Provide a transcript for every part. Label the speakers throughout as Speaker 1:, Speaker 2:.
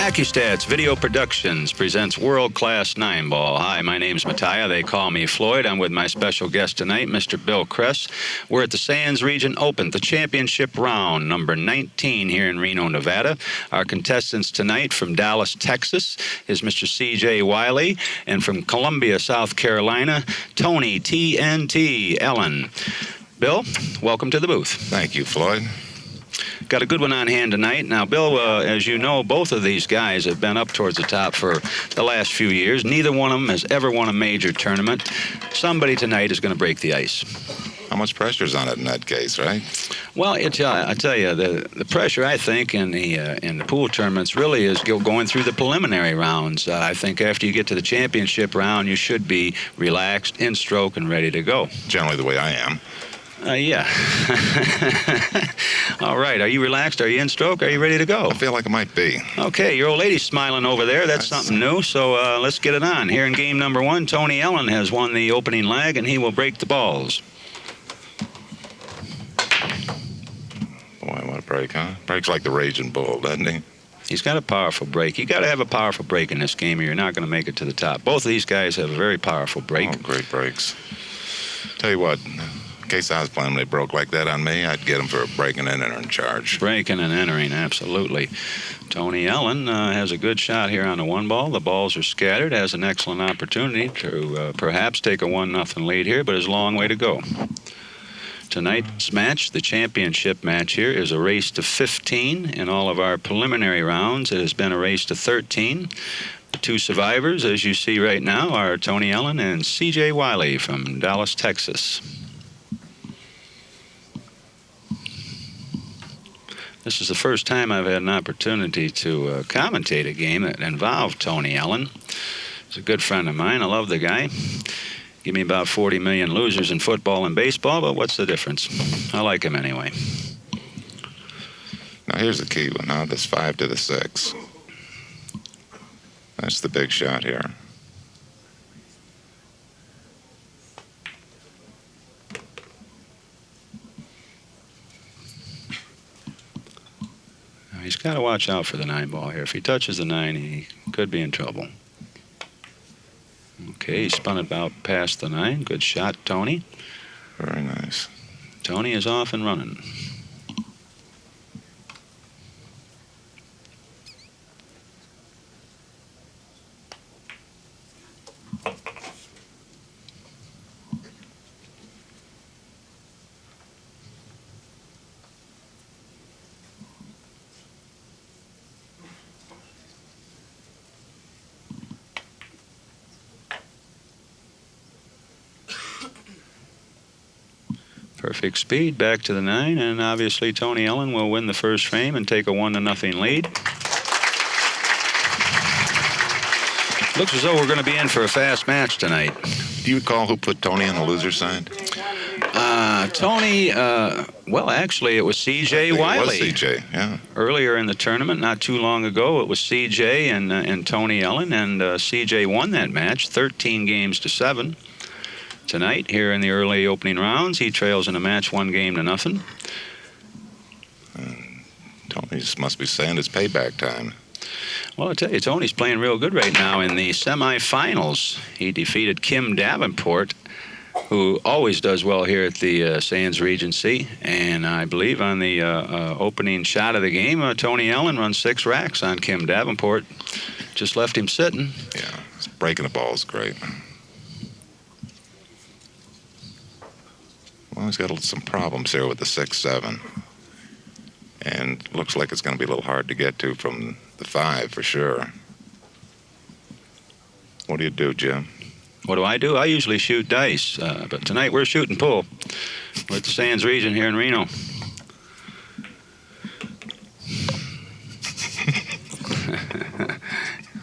Speaker 1: Accu-Stats Video Productions presents World-Class 9-Ball. Hi, my name's Mataya. They call me Floyd. I'm with my special guest tonight, Mr. Bill Cress. We're at the Sands Region Open, the championship round, number 19 here in Reno, Nevada. Our contestants tonight from Dallas, Texas, is Mr. C.J. Wiley, and from Columbia, South Carolina, Tony TNT Ellin. Bill, welcome to the booth.
Speaker 2: Thank you, Floyd.
Speaker 1: Got a good one on hand tonight. Now, Bill, as you know, both of these guys have been up towards the top for the last few years. Neither one of them has ever won a major tournament. Somebody tonight is going to break the ice.
Speaker 2: How much pressure's on it in that case, right?
Speaker 1: Well, I tell you, the pressure, I think, in the pool tournaments really is going through the preliminary rounds. I think after you get to the championship round, you should be relaxed, in stroke, and ready to go.
Speaker 2: Generally the way I am.
Speaker 1: Yeah. All right. Are you relaxed? Are you in stroke? Are you ready to go?
Speaker 2: I feel like it might be.
Speaker 1: Okay. Your old lady's smiling over there. That's something new. So let's get it on. Here in game number 1, Tony Ellin has won the opening leg, and he will break the balls.
Speaker 2: Boy, what a break, huh? Breaks like the Raging Bull, doesn't he?
Speaker 1: He's got a powerful break. You got to have a powerful break in this game, or you're not going to make it to the top. Both of these guys have a very powerful break.
Speaker 2: Oh, great breaks. Tell you what. In case I was playing, they broke like that on me, I'd get them for a breaking and entering charge.
Speaker 1: Breaking and entering, absolutely. Tony Ellin has a good shot here on the 1-ball. The balls are scattered, has an excellent opportunity to perhaps take a 1-0 lead here, but has a long way to go. Tonight's match, the championship match here, is a race to 15. In all of our preliminary rounds, it has been a race to 13. The two survivors, as you see right now, are Tony Ellin and C.J. Wiley from Dallas, Texas. This is the first time I've had an opportunity to commentate a game that involved Tony Ellin. He's a good friend of mine. I love the guy. Give me about 40 million losers in football and baseball, but what's the difference? I like him anyway.
Speaker 2: Now here's the key one, huh? This 5 to the 6. That's the big shot here.
Speaker 1: He's got to watch out for the 9-ball here. If he touches the 9, he could be in trouble. Okay, he spun it about past the 9. Good shot, Tony.
Speaker 2: Very nice.
Speaker 1: Tony is off and running. Perfect speed back to the 9, and obviously Tony Ellin will win the first frame and take a 1-0 lead. Looks as though we're going to be in for a fast match tonight.
Speaker 2: Do you recall who put Tony on the loser side?
Speaker 1: Tony, well, actually, it was C.J. Wiley.
Speaker 2: It was C.J., yeah.
Speaker 1: Earlier in the tournament, not too long ago, it was C.J. and Tony Ellin, and C.J. won that match, 13 games to 7. Tonight, here in the early opening rounds, he trails in a match 1 game to 0.
Speaker 2: Tony must be saying it's payback time.
Speaker 1: Well, I tell you, Tony's playing real good right now in the semifinals. He defeated Kim Davenport, who always does well here at the Sands Regency. And I believe on the opening shot of the game, Tony Ellin runs 6 racks on Kim Davenport. Just left him sitting.
Speaker 2: Yeah, breaking the ball is great. Well, he's got some problems here with the 6-7. And looks like it's going to be a little hard to get to from the 5 for sure. What do you do, Jim?
Speaker 1: What do? I usually shoot dice, but tonight we're shooting pool. We're at the Sands Region here in Reno.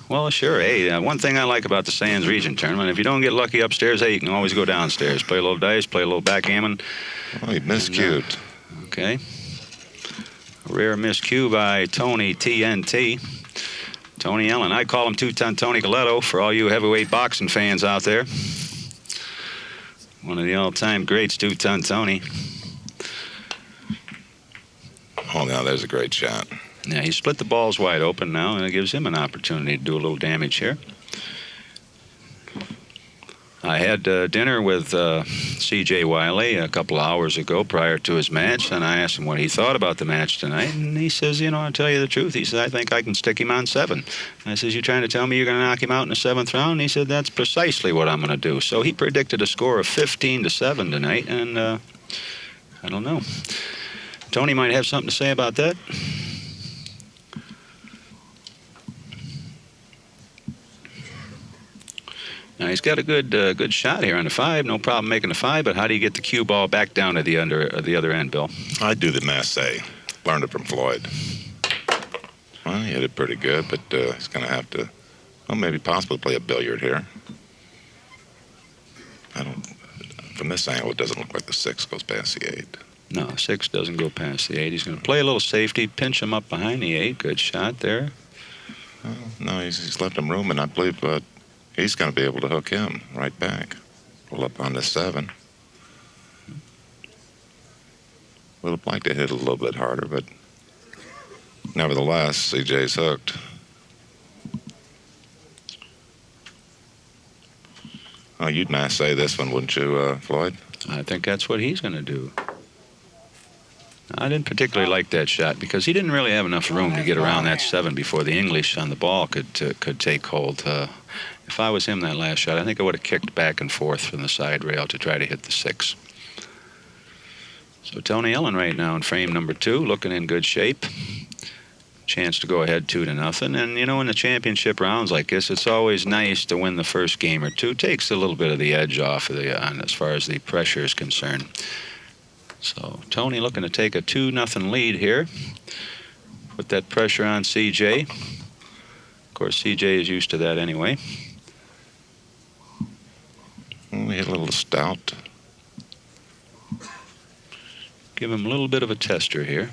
Speaker 1: Well, sure. Hey, one thing I like about the Sands Region tournament, if you don't get lucky upstairs, hey, you can always go downstairs. Play a little dice, play a little backgammon.
Speaker 2: Oh, he miscued.
Speaker 1: Okay. A rare miscue by Tony TNT. Tony Ellin. I call him 2-ton Tony Coletto for all you heavyweight boxing fans out there. One of the all-time greats, 2-ton Tony.
Speaker 2: Oh, now there's a great shot.
Speaker 1: Yeah, he split the balls wide open now, and it gives him an opportunity to do a little damage here. I had dinner with C.J. Wiley a couple of hours ago prior to his match, and I asked him what he thought about the match tonight, and he says, you know, I'll tell you the truth. He said, I think I can stick him on 7. I says, you trying to tell me you're going to knock him out in the 7th round? And he said, that's precisely what I'm going to do. So he predicted a score of 15-7 tonight, and I don't know. Tony might have something to say about that. Now he's got a good shot here on the 5. No problem making the 5. But how do you get the cue ball back down to the other end, Bill?
Speaker 2: I do the Massey. Learned it from Floyd. Well, he hit it pretty good, but he's going to have to, well, maybe possibly play a billiard here. From this angle, it doesn't look like the 6 goes past the 8.
Speaker 1: No, 6 doesn't go past the 8. He's going to play a little safety, pinch him up behind the 8. Good shot there.
Speaker 2: Well, no, he's left him room, and I believe he's going to be able to hook him right back. Pull up on the 7. Would have liked to hit a little bit harder, but nevertheless, CJ's hooked. Oh, you'd say this one, wouldn't you, Floyd?
Speaker 1: I think that's what he's going to do. I didn't particularly like that shot because he didn't really have enough room to get around that 7 before the English on the ball could take hold. If I was him that last shot, I think I would have kicked back and forth from the side rail to try to hit the 6. So Tony Ellin right now in frame number 2, looking in good shape. Chance to go ahead 2-0. And, you know, in the championship rounds like this, it's always nice to win the first game or two. Takes a little bit of the edge off of as far as the pressure is concerned. So Tony looking to take a 2-0 lead here. Put that pressure on C.J. Of course, C.J. is used to that anyway.
Speaker 2: We hit a little stout.
Speaker 1: Give him a little bit of a tester here.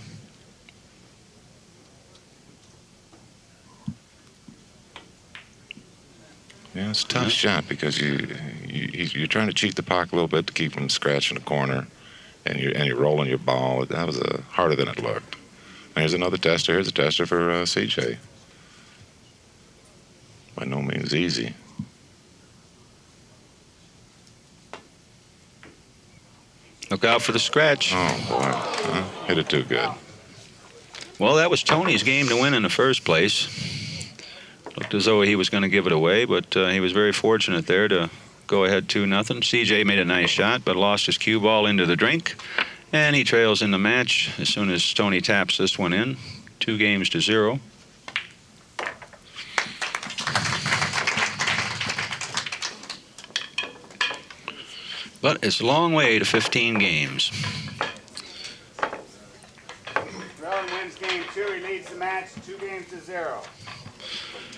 Speaker 2: Yeah, it's a tough shot because you're trying to cheat the puck a little bit to keep him scratching the corner, and you're rolling your ball. That was harder than it looked. Here's another tester. Here's a tester for CJ. By no means easy.
Speaker 1: Look out for the scratch.
Speaker 2: Oh boy, hit it too good.
Speaker 1: Well, that was Tony's game to win in the first place. Looked as though he was going to give it away, but he was very fortunate there to go ahead 2-0. CJ made a nice shot, but lost his cue ball into the drink, and he trails in the match as soon as Tony taps this one in. 2-0. But it's a long way to 15 games.
Speaker 3: Ellin wins game 2. He leads the match 2-0.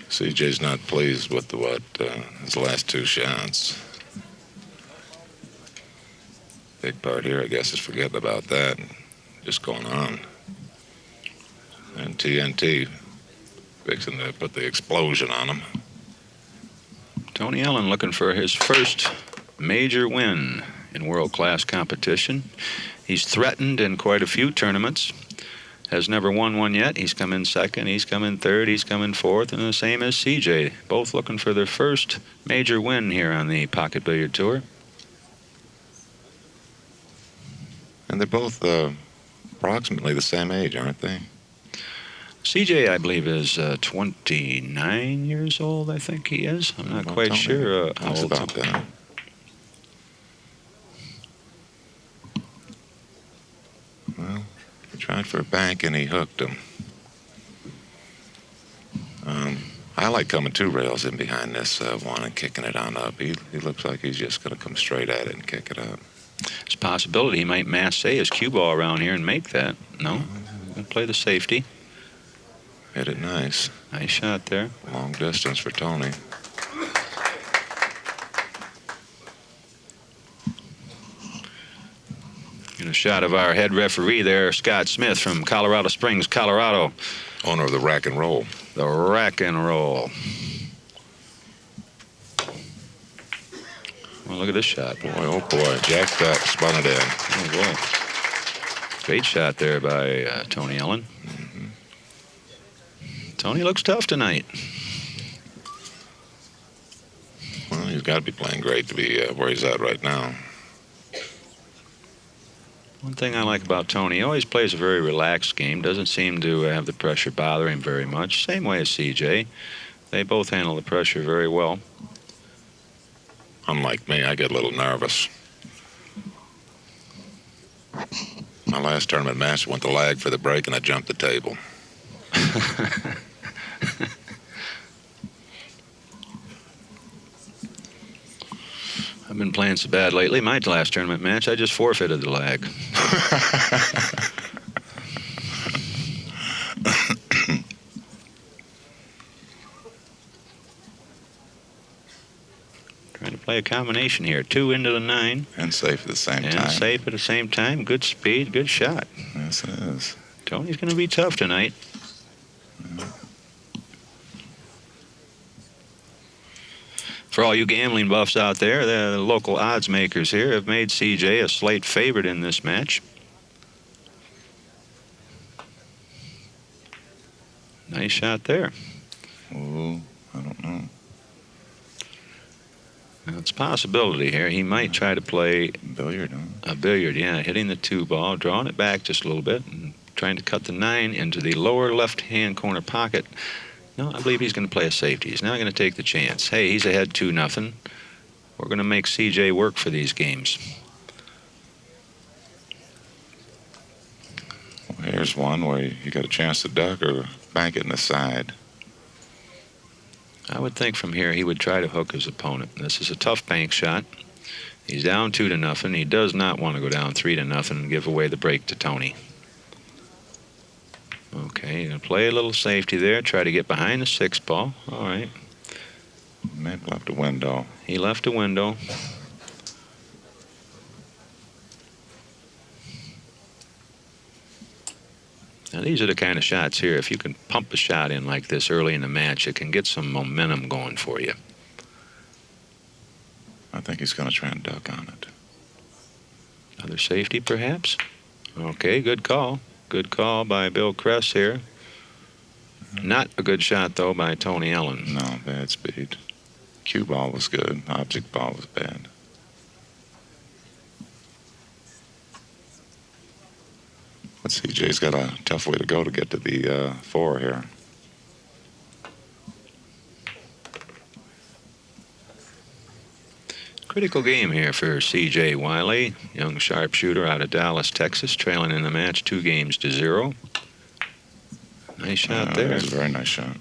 Speaker 2: CJ's not pleased with his last 2 shots. Big part here, I guess, is forgetting about that. Just going on. And TNT fixing to put the explosion on him.
Speaker 1: Tony Ellin looking for his first major win in world-class competition. He's threatened in quite a few tournaments. Has never won one yet. He's come in second, he's come in third, he's come in fourth, and the same as CJ. Both looking for their first major win here on the Pocket Billiard Tour.
Speaker 2: And they're both approximately the same age, aren't they?
Speaker 1: CJ, I believe, is 29 years old, I think he is. I'm not quite sure how old.
Speaker 2: About that. Well, he tried for a bank and he hooked him. I like coming 2 rails in behind this one and kicking it on up. He looks like he's just going to come straight at it and kick it up.
Speaker 1: There's a possibility he might mass his cue ball around here and make that. No, he'll play the safety.
Speaker 2: Hit it nice.
Speaker 1: Nice shot there.
Speaker 2: Long distance for Tony.
Speaker 1: Get a shot of our head referee there, Scott Smith from Colorado Springs, Colorado.
Speaker 2: Owner of the Rack and Roll.
Speaker 1: The Rack and Roll. Well, look at this shot.
Speaker 2: Boy, oh boy, jacked up, spun it in.
Speaker 1: Oh boy. Great shot there by Tony Ellin.
Speaker 2: Mm-hmm.
Speaker 1: Tony looks tough tonight.
Speaker 2: Well, he's got to be playing great to be where he's at right now.
Speaker 1: One thing I like about Tony, he always plays a very relaxed game. Doesn't seem to have the pressure bother him very much. Same way as CJ. They both handle the pressure very well.
Speaker 2: Unlike me, I get a little nervous. My last tournament match went to lag for the break, and I jumped the table.
Speaker 1: I've been playing so bad lately. My last tournament match, I just forfeited the lag. Trying to play a combination here. 2 into the 9.
Speaker 2: And safe at the same time.
Speaker 1: And safe at the same time. Good speed, good shot.
Speaker 2: Yes, it is.
Speaker 1: Tony's going to be tough tonight.
Speaker 2: Yeah.
Speaker 1: For all you gambling buffs out there, the local odds makers here have made CJ a slight favorite in this match. Nice shot there.
Speaker 2: Oh, I don't know.
Speaker 1: Now, it's a possibility here. He might try to play
Speaker 2: Billiard, huh?
Speaker 1: a billiard, yeah, hitting the 2 ball, drawing it back just a little bit, and trying to cut the 9 into the lower left-hand corner pocket. No, I believe he's going to play a safety. He's now going to take the chance. Hey, he's ahead 2-0. We're going to make CJ work for these games.
Speaker 2: Well, here's one where you got a chance to duck or bank it in the side.
Speaker 1: I would think from here he would try to hook his opponent. This is a tough bank shot. He's down 2-0. He does not want to go down 3-0 and give away the break to Tony. Okay, going to play a little safety there. Try to get behind the 6 ball. All right.
Speaker 2: Maybe left a window.
Speaker 1: He left a window. Now, these are the kind of shots here. If you can pump a shot in like this early in the match, it can get some momentum going for you.
Speaker 2: I think he's going to try and duck on it.
Speaker 1: Another safety, perhaps? Okay, good call. Good call by Bill Cress here. Not a good shot, though, by Tony Ellin.
Speaker 2: No, bad speed. Cue ball was good. Object ball was bad. But CJ's got a tough way to go to get to the 4 here.
Speaker 1: Critical game here for C.J. Wiley, young sharpshooter out of Dallas, Texas, trailing in the match 2-0. Nice shot there.
Speaker 2: That was a very nice shot.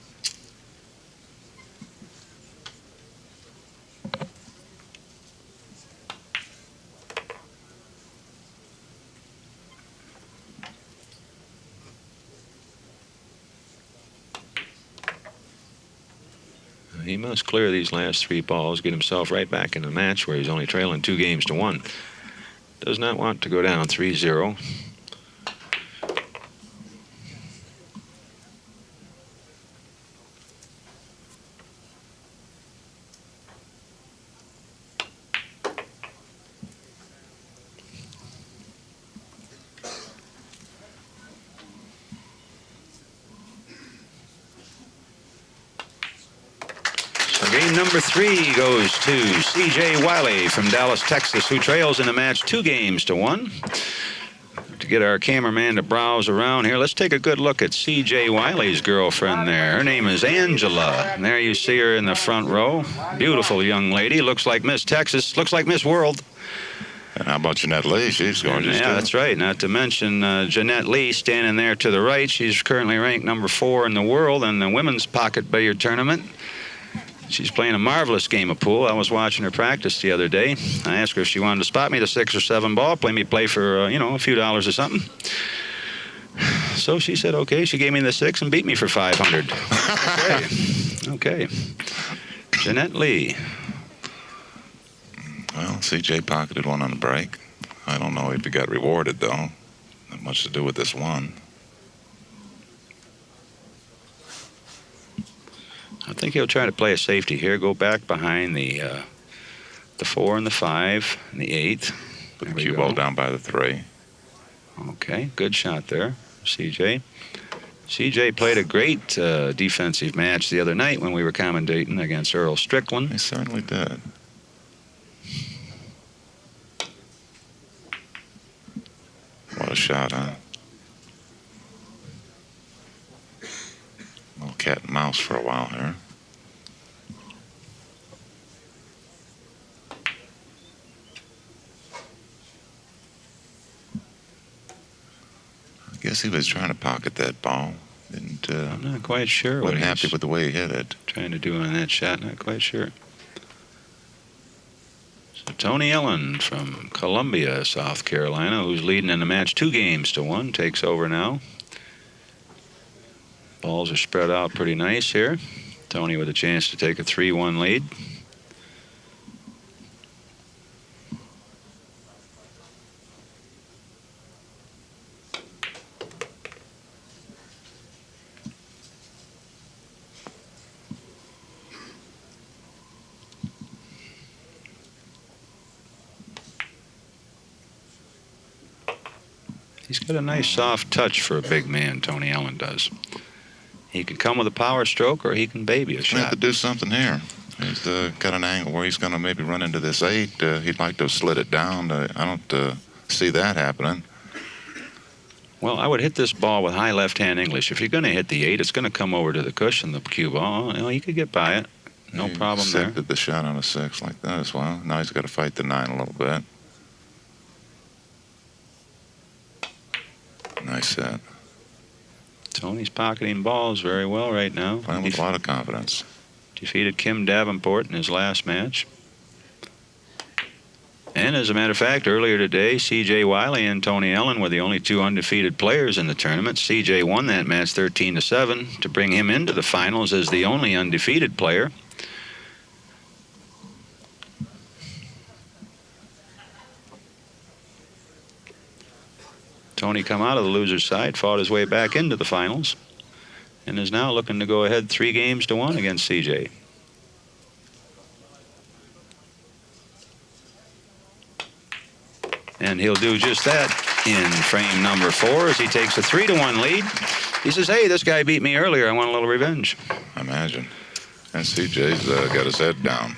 Speaker 1: He must clear these last 3 balls, get himself right back in the match where he's only trailing 2-1. Does not want to go down 3-0. Game number 3 goes to C.J. Wiley from Dallas, Texas, who trails in the match 2-1. To get our cameraman to browse around here, let's take a good look at C.J. Wiley's girlfriend there. Her name is Angela. And there you see her in the front row. Beautiful young lady. Looks like Miss Texas. Looks like Miss World.
Speaker 2: And how about Jeanette Lee? She's gorgeous,
Speaker 1: Yeah,
Speaker 2: too.
Speaker 1: that's right. Not to mention Jeanette Lee standing there to the right. She's currently ranked number 4 in the world in the women's pocket billiard tournament. She's playing a marvelous game of pool. I was watching her practice the other day. I asked her if she wanted to spot me the 6 or 7 ball, play for a few dollars or something. So she said, okay. She gave me the 6 and beat me for 500. Okay. Jeanette Lee.
Speaker 2: Well, CJ pocketed one on the break. I don't know if he got rewarded, though. Not much to do with this one.
Speaker 1: I think he'll try to play a safety here. Go back behind the 4 and the 5 and the 8.
Speaker 2: Put the cue ball down by the 3.
Speaker 1: Okay, good shot there, CJ. CJ played a great defensive match the other night when we were commentating against Earl Strickland.
Speaker 2: He certainly did. What a shot, huh? A little cat and mouse for a while here. I guess he was trying to pocket that ball.
Speaker 1: I'm not quite sure what
Speaker 2: wasn't happy
Speaker 1: he's
Speaker 2: with the way he hit it.
Speaker 1: trying to do on that shot. Not quite sure. So Tony Ellin from Columbia, South Carolina, who's leading in the match 2-1, takes over now. Balls are spread out pretty nice here. Tony with a chance to take a 3-1 lead. He's got a nice soft touch for a big man, Tony Ellin does. He can come with a power stroke or he can baby a
Speaker 2: He's going to have
Speaker 1: shot.
Speaker 2: to do something here. He's got an angle where he's going to maybe run into this 8. He'd like to have slid it down. I don't see that happening.
Speaker 1: Well, I would hit this ball with high left-hand English. If you're going to hit the 8, it's going to come over to the cushion, the cue ball. He could get by it. No problem there.
Speaker 2: He accepted the shot on a 6 like that as well. Now he's got to fight the 9 a little bit. Nice set.
Speaker 1: Tony's pocketing balls very well right now.
Speaker 2: Playing with a lot of confidence.
Speaker 1: Defeated Kim Davenport in his last match. And as a matter of fact, earlier today, C.J. Wiley and Tony Ellin were the only 2 undefeated players in the tournament. C.J. won that match 13-7 to bring him into the finals as the only undefeated player. Tony come out of the loser's side, fought his way back into the finals, and is now looking to go ahead 3-1 against CJ. And he'll do just that in frame number 4 as he takes a 3-1 lead. He says, hey, this guy beat me earlier. I want a little revenge.
Speaker 2: Imagine. And CJ's got his head down.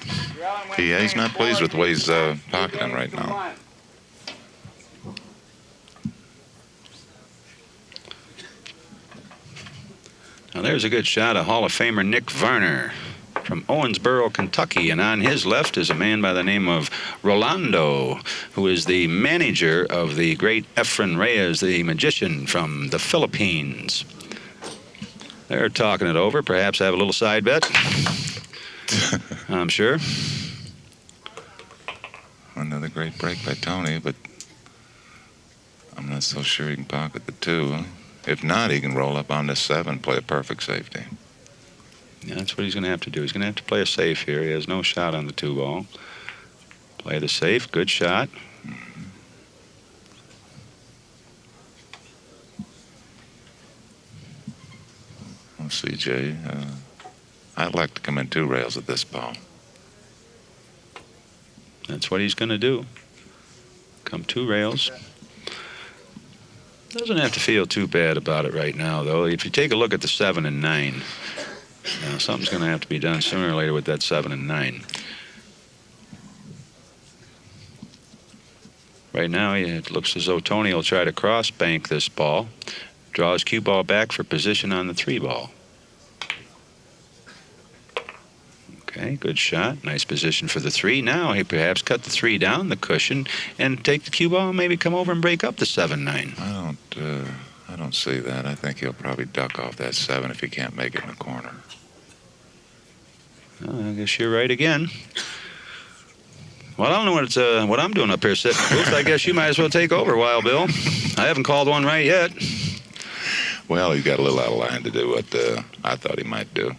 Speaker 2: He's not pleased with the way he's pocketing right now.
Speaker 1: Now there's a good shot of Hall of Famer Nick Varner from Owensboro, Kentucky. And on his left is a man by the name of Rolando, who is the manager of the great Efren Reyes, the magician from the Philippines. They're talking it over. Perhaps have a little side bet. I'm sure.
Speaker 2: Another great break by Tony, but I'm not so sure he can pocket the 2. If not, he can roll up on this 7, play a perfect safety.
Speaker 1: Yeah, that's what he's going to have to do. He's going to have to play a safe here. He has no shot on the 2 ball. Play the safe. Good shot.
Speaker 2: Well, CJ, I'd like to come in 2 rails at this ball.
Speaker 1: That's what he's going to do. Come 2 rails. Doesn't have to feel too bad about it right now, though. If you take a look at the 7 and 9, something's going to have to be done sooner or later with that 7 and 9. Right now, it looks as though Tony will try to cross bank this ball, draw his cue ball back for position on the 3 ball. Okay, good shot. Nice position for the 3. Now he perhaps cut the 3 down the cushion and take the cue ball and maybe come over and break up the 7-9.
Speaker 2: I don't see that. I think he'll probably duck off that 7 if he can't make it in the corner.
Speaker 1: Well, I guess you're right again. Well, I don't know what I'm doing up here sitting in the booth. I guess you might as well take over, Wild Bill. I haven't called one right yet.
Speaker 2: Well, he's got a little out of line to do what I thought he might do.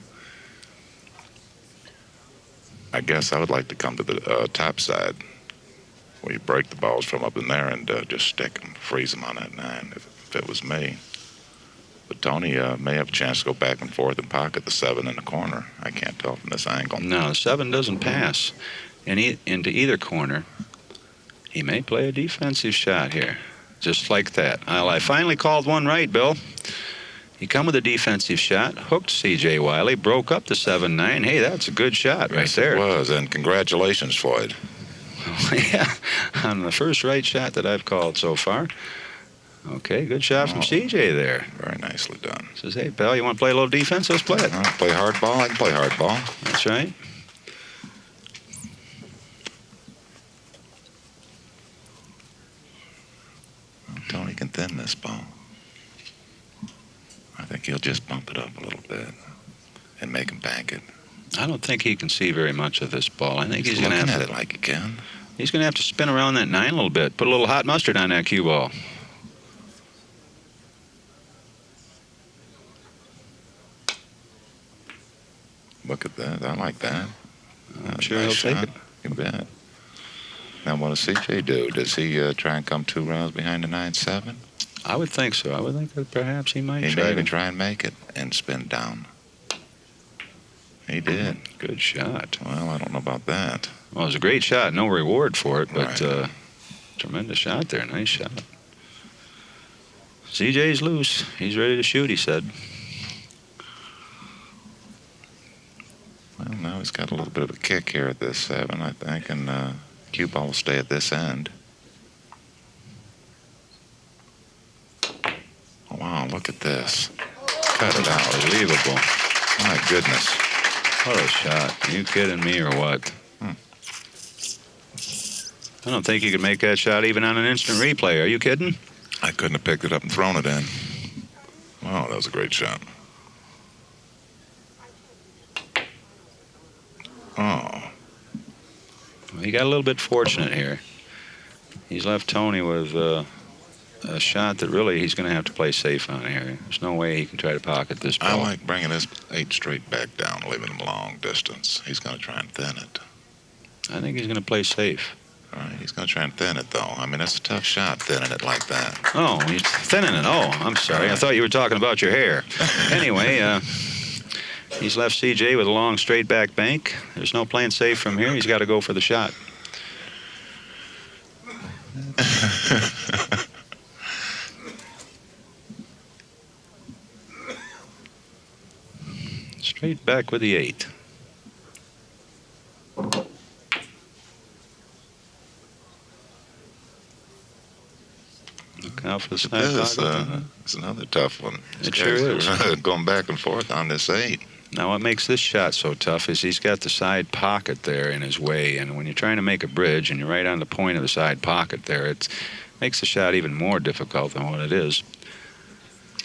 Speaker 2: I guess I would like to come to the top side where you break the balls from up in there and just stick them, freeze them on that 9 if it was me. But Tony may have a chance to go back and forth and pocket the 7 in the corner. I can't tell from this angle.
Speaker 1: No, the 7 doesn't pass into either corner. He may play a defensive shot here, just like that. Well, I finally called one right, Bill. He come with a defensive shot, hooked C.J. Wiley, broke up the 7-9. Hey, that's a good shot right
Speaker 2: Yes,
Speaker 1: there.
Speaker 2: it was, and congratulations, Floyd.
Speaker 1: Yeah, on the first right shot that I've called so far. Okay, good shot from C.J. there.
Speaker 2: Very nicely done.
Speaker 1: Says, hey, pal, you want to play a little defense? Let's play it.
Speaker 2: Play hardball? I can play hardball.
Speaker 1: That's right.
Speaker 2: Tony can thin this ball. I think he'll just bump it up a little bit and make him bank it.
Speaker 1: I don't think he can see very much of this ball. I think he's going to
Speaker 2: looking
Speaker 1: have
Speaker 2: at it like he can.
Speaker 1: He's going to have to spin around that 9 a little bit. Put a little hot mustard on that cue ball.
Speaker 2: Look at that. I like that.
Speaker 1: I'm sure he'll take it.
Speaker 2: You bet. Now, what does CJ do? Does he try and come 2 rounds behind the 9-7?
Speaker 1: I would think so. I would think that perhaps he might
Speaker 2: He
Speaker 1: try
Speaker 2: may even
Speaker 1: to.
Speaker 2: try and make it and spin down. He did.
Speaker 1: Good shot.
Speaker 2: Well, I don't know about that.
Speaker 1: Well, it was a great shot. No reward for it, but
Speaker 2: Right.
Speaker 1: tremendous shot there. Nice shot. CJ's loose. He's ready to shoot, he said.
Speaker 2: Well, now he's got a little bit of a kick here at this 7, I think, and cue ball will stay at this end. Oh, wow, look at this. Cut it out.
Speaker 1: Unbelievable.
Speaker 2: My goodness.
Speaker 1: What a shot. Are you kidding me or what? I don't think you could make that shot even on an instant replay. Are you kidding?
Speaker 2: I couldn't have picked it up and thrown it in. Wow, that was a great shot. Oh.
Speaker 1: Well, he got a little bit fortunate here. He's left Tony with a shot that really he's going to have to play safe on here. There's no way he can try to pocket this ball.
Speaker 2: I like bringing this 8 straight back down, leaving him long distance. He's going to try and thin it.
Speaker 1: I think he's going to play safe.
Speaker 2: All right, he's going to try and thin it, though. I mean, that's a tough shot, thinning it like that.
Speaker 1: Oh, he's thinning it. Oh, I'm sorry. I thought you were talking about your hair. Anyway, he's left CJ with a long straight back bank. There's no playing safe from here. He's got to go for the shot. Straight back with the 8. Look out for the side pocket.
Speaker 2: It's another tough one.
Speaker 1: It sure is.
Speaker 2: Going back and forth on this 8.
Speaker 1: Now, what makes this shot so tough is he's got the side pocket there in his way, and when you're trying to make a bridge and you're right on the point of the side pocket there, it makes the shot even more difficult than what it is.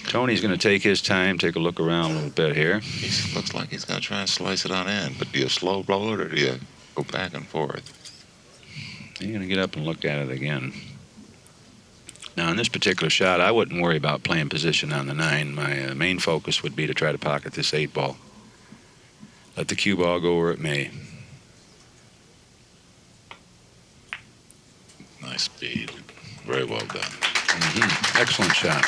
Speaker 1: Tony's going to take his time, take a look around a little bit here.
Speaker 2: He looks like he's going to try and slice it on in, but do you slow roll it or do you go back and forth?
Speaker 1: He's going to get up and look at it again. Now, in this particular shot, I wouldn't worry about playing position on the 9. My main focus would be to try to pocket this 8 ball. Let the cue ball go where it may.
Speaker 2: Nice speed. Very well done.
Speaker 1: Excellent shot.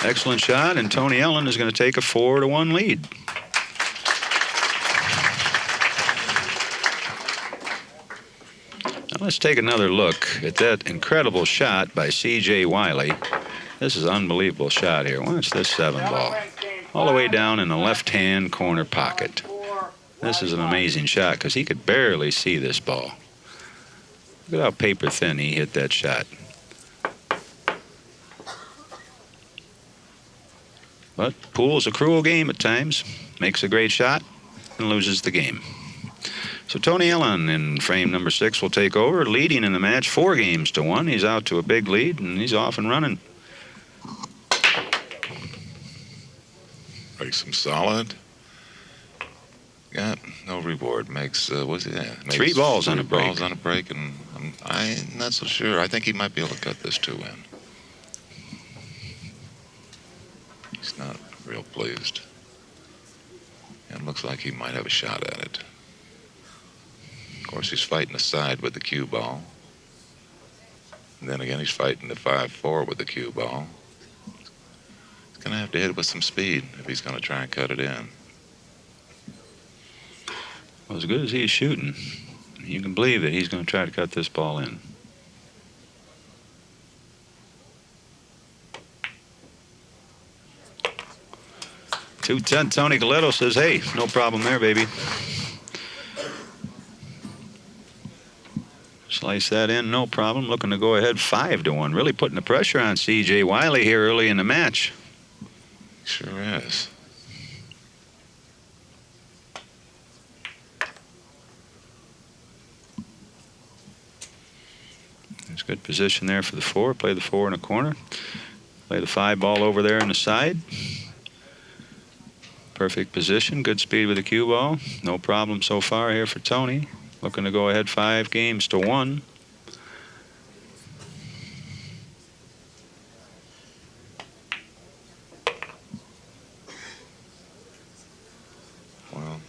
Speaker 1: Excellent shot, and Tony Ellin is going to take a 4-1 lead. Now let's take another look at that incredible shot by C.J. Wiley. This is an unbelievable shot here. Watch this 7 ball. All the way down in the left-hand corner pocket. This is an amazing shot because he could barely see this ball. Look at how paper thin he hit that shot. But pool's a cruel game at times. Makes a great shot and loses the game. So Tony Ellin in frame number 6 will take over, leading in the match 4-1. He's out to a big lead, and he's off and running.
Speaker 2: Makes him solid. Yeah, no reward. Makes, what's it? Yeah, makes
Speaker 1: 3 balls on a break.
Speaker 2: 3 balls on a break, and I'm not so sure. I think he might be able to cut this 2 in. He's not real pleased. And it looks like he might have a shot at it. Of course, he's fighting the side with the cue ball. And then again, he's fighting the 5-4 with the cue ball. He's going to have to hit it with some speed if he's going to try and cut it in.
Speaker 1: Well, as good as he's shooting, you can believe that he's going to try to cut this ball in. 210. Tony Galetto says, hey, no problem there, baby. Slice that in, no problem. Looking to go ahead 5-1. Really putting the pressure on C.J. Wiley here early in the match.
Speaker 2: Sure is.
Speaker 1: There's good position there for the 4. Play the 4 in a corner. Play the 5 ball over there in the side. Perfect position. Good speed with the cue ball. No problem so far here for Tony. Looking to go ahead 5-1.
Speaker 2: Well,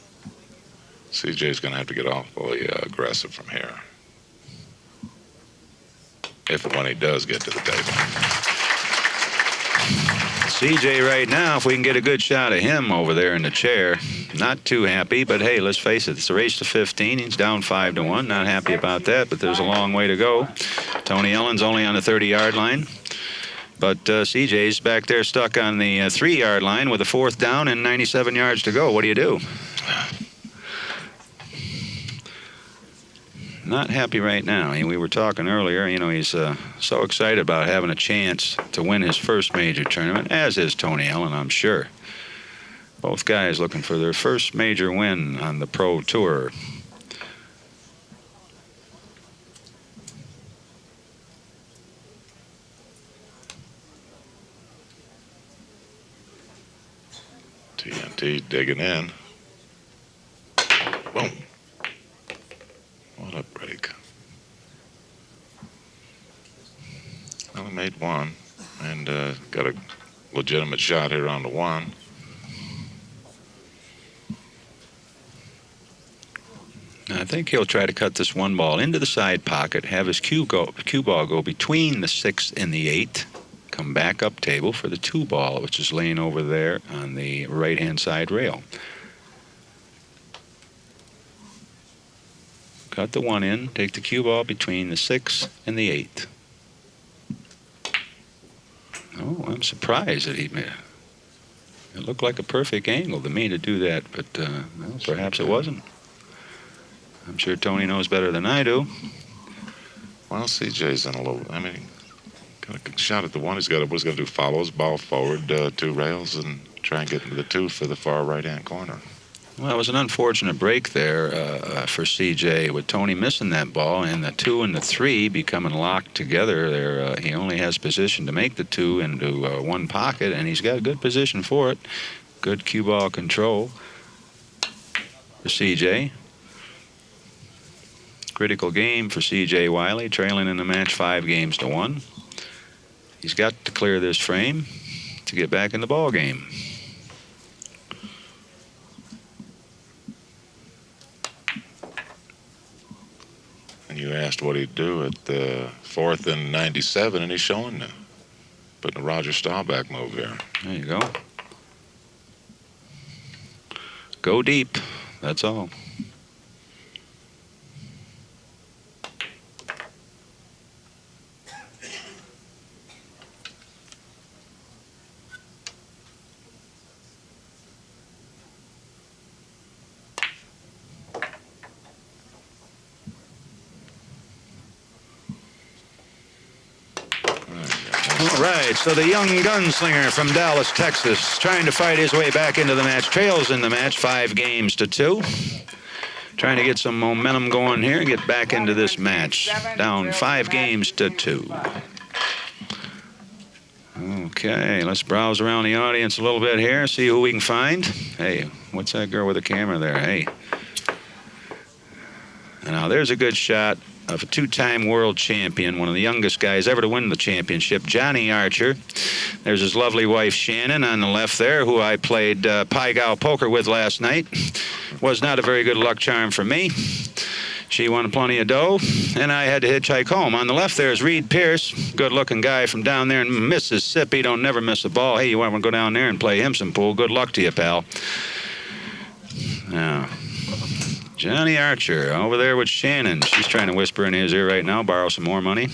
Speaker 2: CJ's going to have to get awfully aggressive from here. If and when he does get to the table.
Speaker 1: CJ right now, if we can get a good shot of him over there in the chair, not too happy, but hey, let's face it, it's a race to 15. He's down 5-1. Not happy about that, but there's a long way to go. Tony Ellin's only on the 30-yard line. But CJ's back there stuck on the 3-yard line with a 4th down and 97 yards to go. What do you do? Not happy right now. We were talking earlier, you know, he's so excited about having a chance to win his first major tournament, as is Tony Ellin, I'm sure. Both guys looking for their first major win on the Pro Tour.
Speaker 2: TNT digging in. Boom. What a break. Only made 1 and got a legitimate shot here on the 1.
Speaker 1: I think he'll try to cut this 1 ball into the side pocket, have his cue ball go between the 6 and the 8, come back up table for the 2 ball, which is laying over there on the right-hand side rail. Cut the 1 in, take the cue ball between the 6 and the 8. Oh, I'm surprised that he made it. It looked like a perfect angle to me to do that, but well, perhaps it wasn't. I'm sure Tony knows better than I do.
Speaker 2: Well, CJ's in a little, I mean, got a shot at the 1. He's got to, what he's going to do, follow his ball forward 2 rails and try and get into the 2 for the far right-hand corner.
Speaker 1: Well, it was an unfortunate break there for CJ with Tony missing that ball and the 2 and the 3 becoming locked together. There, he only has position to make the 2 into 1 pocket, and he's got a good position for it. Good cue ball control for CJ. Critical game for C.J. Wiley, trailing in the match 5-1. He's got to clear this frame to get back in the ball game.
Speaker 2: And you asked what he'd do at the 4th and 97, and he's showing now. Putting a Roger Staubach move here.
Speaker 1: There you go. Go deep. That's all. All right, so the young gunslinger from Dallas, Texas, trying to fight his way back into the match, trails in the match 5-2. Trying to get some momentum going here and get back into this match. Down 5-2. Okay, let's browse around the audience a little bit here, see who we can find. Hey, what's that girl with the camera there? Hey. Now, there's a good shot of a 2-time world champion, one of the youngest guys ever to win the championship, Johnny Archer. There's his lovely wife, Shannon, on the left there, who I played Pai Gow poker with last night. Was not a very good luck charm for me. She won plenty of dough, and I had to hitchhike home. On the left there is Reed Pierce, good-looking guy from down there in Mississippi. Don't never miss a ball. Hey, you want to go down there and play him some pool? Good luck to you, pal. Now, Johnny Archer over there with Shannon. She's trying to whisper in his ear right now, borrow some more money.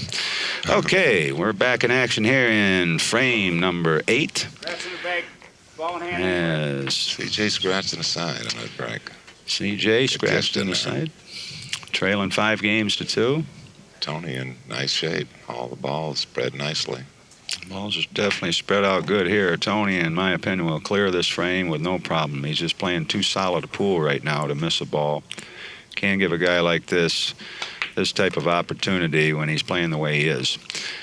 Speaker 1: Okay, we're back in action here in frame number 8.
Speaker 3: Ball in hand.
Speaker 1: As
Speaker 2: CJ scratched in the side on that break.
Speaker 1: CJ scratched in the
Speaker 2: in there.
Speaker 1: side. Trailing 5 games to 2.
Speaker 2: Tony in nice shape. All the balls spread nicely.
Speaker 1: Balls are definitely spread out good here. Tony, in my opinion, will clear this frame with no problem. He's just playing too solid a pool right now to miss a ball. Can't give a guy like this type of opportunity when he's playing the way he is.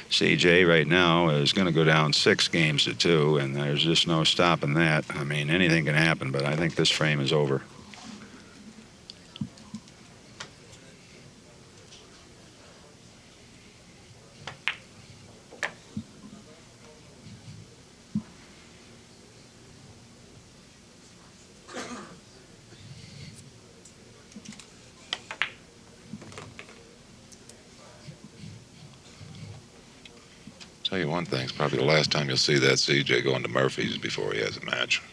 Speaker 1: CJ right now is going to go down 6 games to 2, and there's just no stopping that. I mean, anything can happen, but I think this frame is over.
Speaker 2: Tell you one thing, it's probably the last time you'll see that CJ going to Murphy's before he has a match.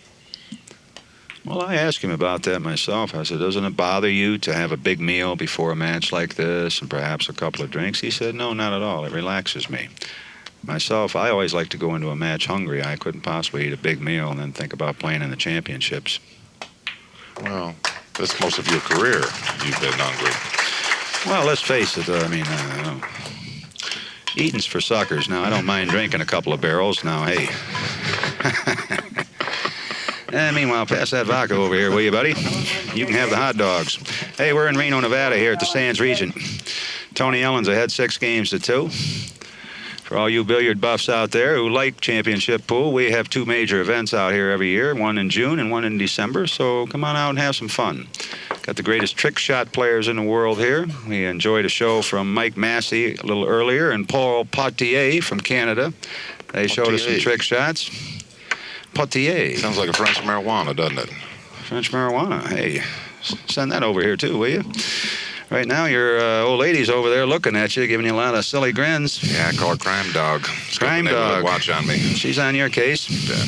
Speaker 1: Well, I asked him about that myself. I said, doesn't it bother you to have a big meal before a match like this and perhaps a couple of drinks? He said, no, not at all. It relaxes me. Myself, I always like to go into a match hungry. I couldn't possibly eat a big meal and then think about playing in the championships.
Speaker 2: Well, that's most of your career you've been hungry.
Speaker 1: Well, let's face it, I mean, eating's for suckers. Now, I don't mind drinking a couple of barrels. Now, hey. And meanwhile, pass that vodka over here, will you, buddy? You can have the hot dogs. Hey, we're in Reno, Nevada here at the Sands Regency. Tony Ellin's ahead 6 games to 2. For all you billiard buffs out there who like championship pool, we have 2 major events out here every year, one in June and one in December, so come on out and have some fun. Got the greatest trick shot players in the world here. We enjoyed a show from Mike Massey a little earlier and Paul Potier from Canada. They showed us some trick shots. Potier.
Speaker 2: Sounds like a French marijuana, doesn't it?
Speaker 1: French marijuana. Hey, send that over here too, will you? Right now, your old lady's over there looking at you, giving you a lot of silly grins.
Speaker 2: Yeah, I call her Crime Dog.
Speaker 1: Crime Dog.
Speaker 2: Watch on me.
Speaker 1: She's on your case.
Speaker 2: Yeah.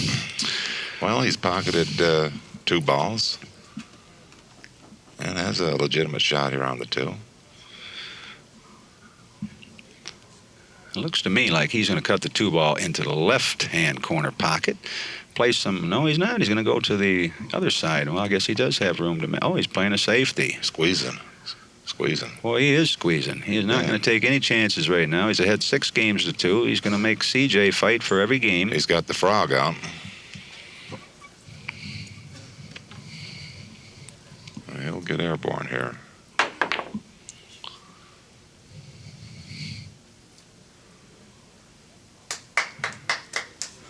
Speaker 2: Well, he's pocketed 2 balls and has a legitimate shot here on the 2.
Speaker 1: It looks to me like he's going to cut the 2 ball into the left-hand corner pocket. Place some. No, he's not. He's going to go to the other side. Well, I guess he does have room to. Oh, he's playing a safety.
Speaker 2: Squeezing.
Speaker 1: Well, he is squeezing. He is not going to take any chances right now. He's ahead 6 games to 2. He's going to make CJ fight for every game.
Speaker 2: He's got the frog out. He'll get airborne here.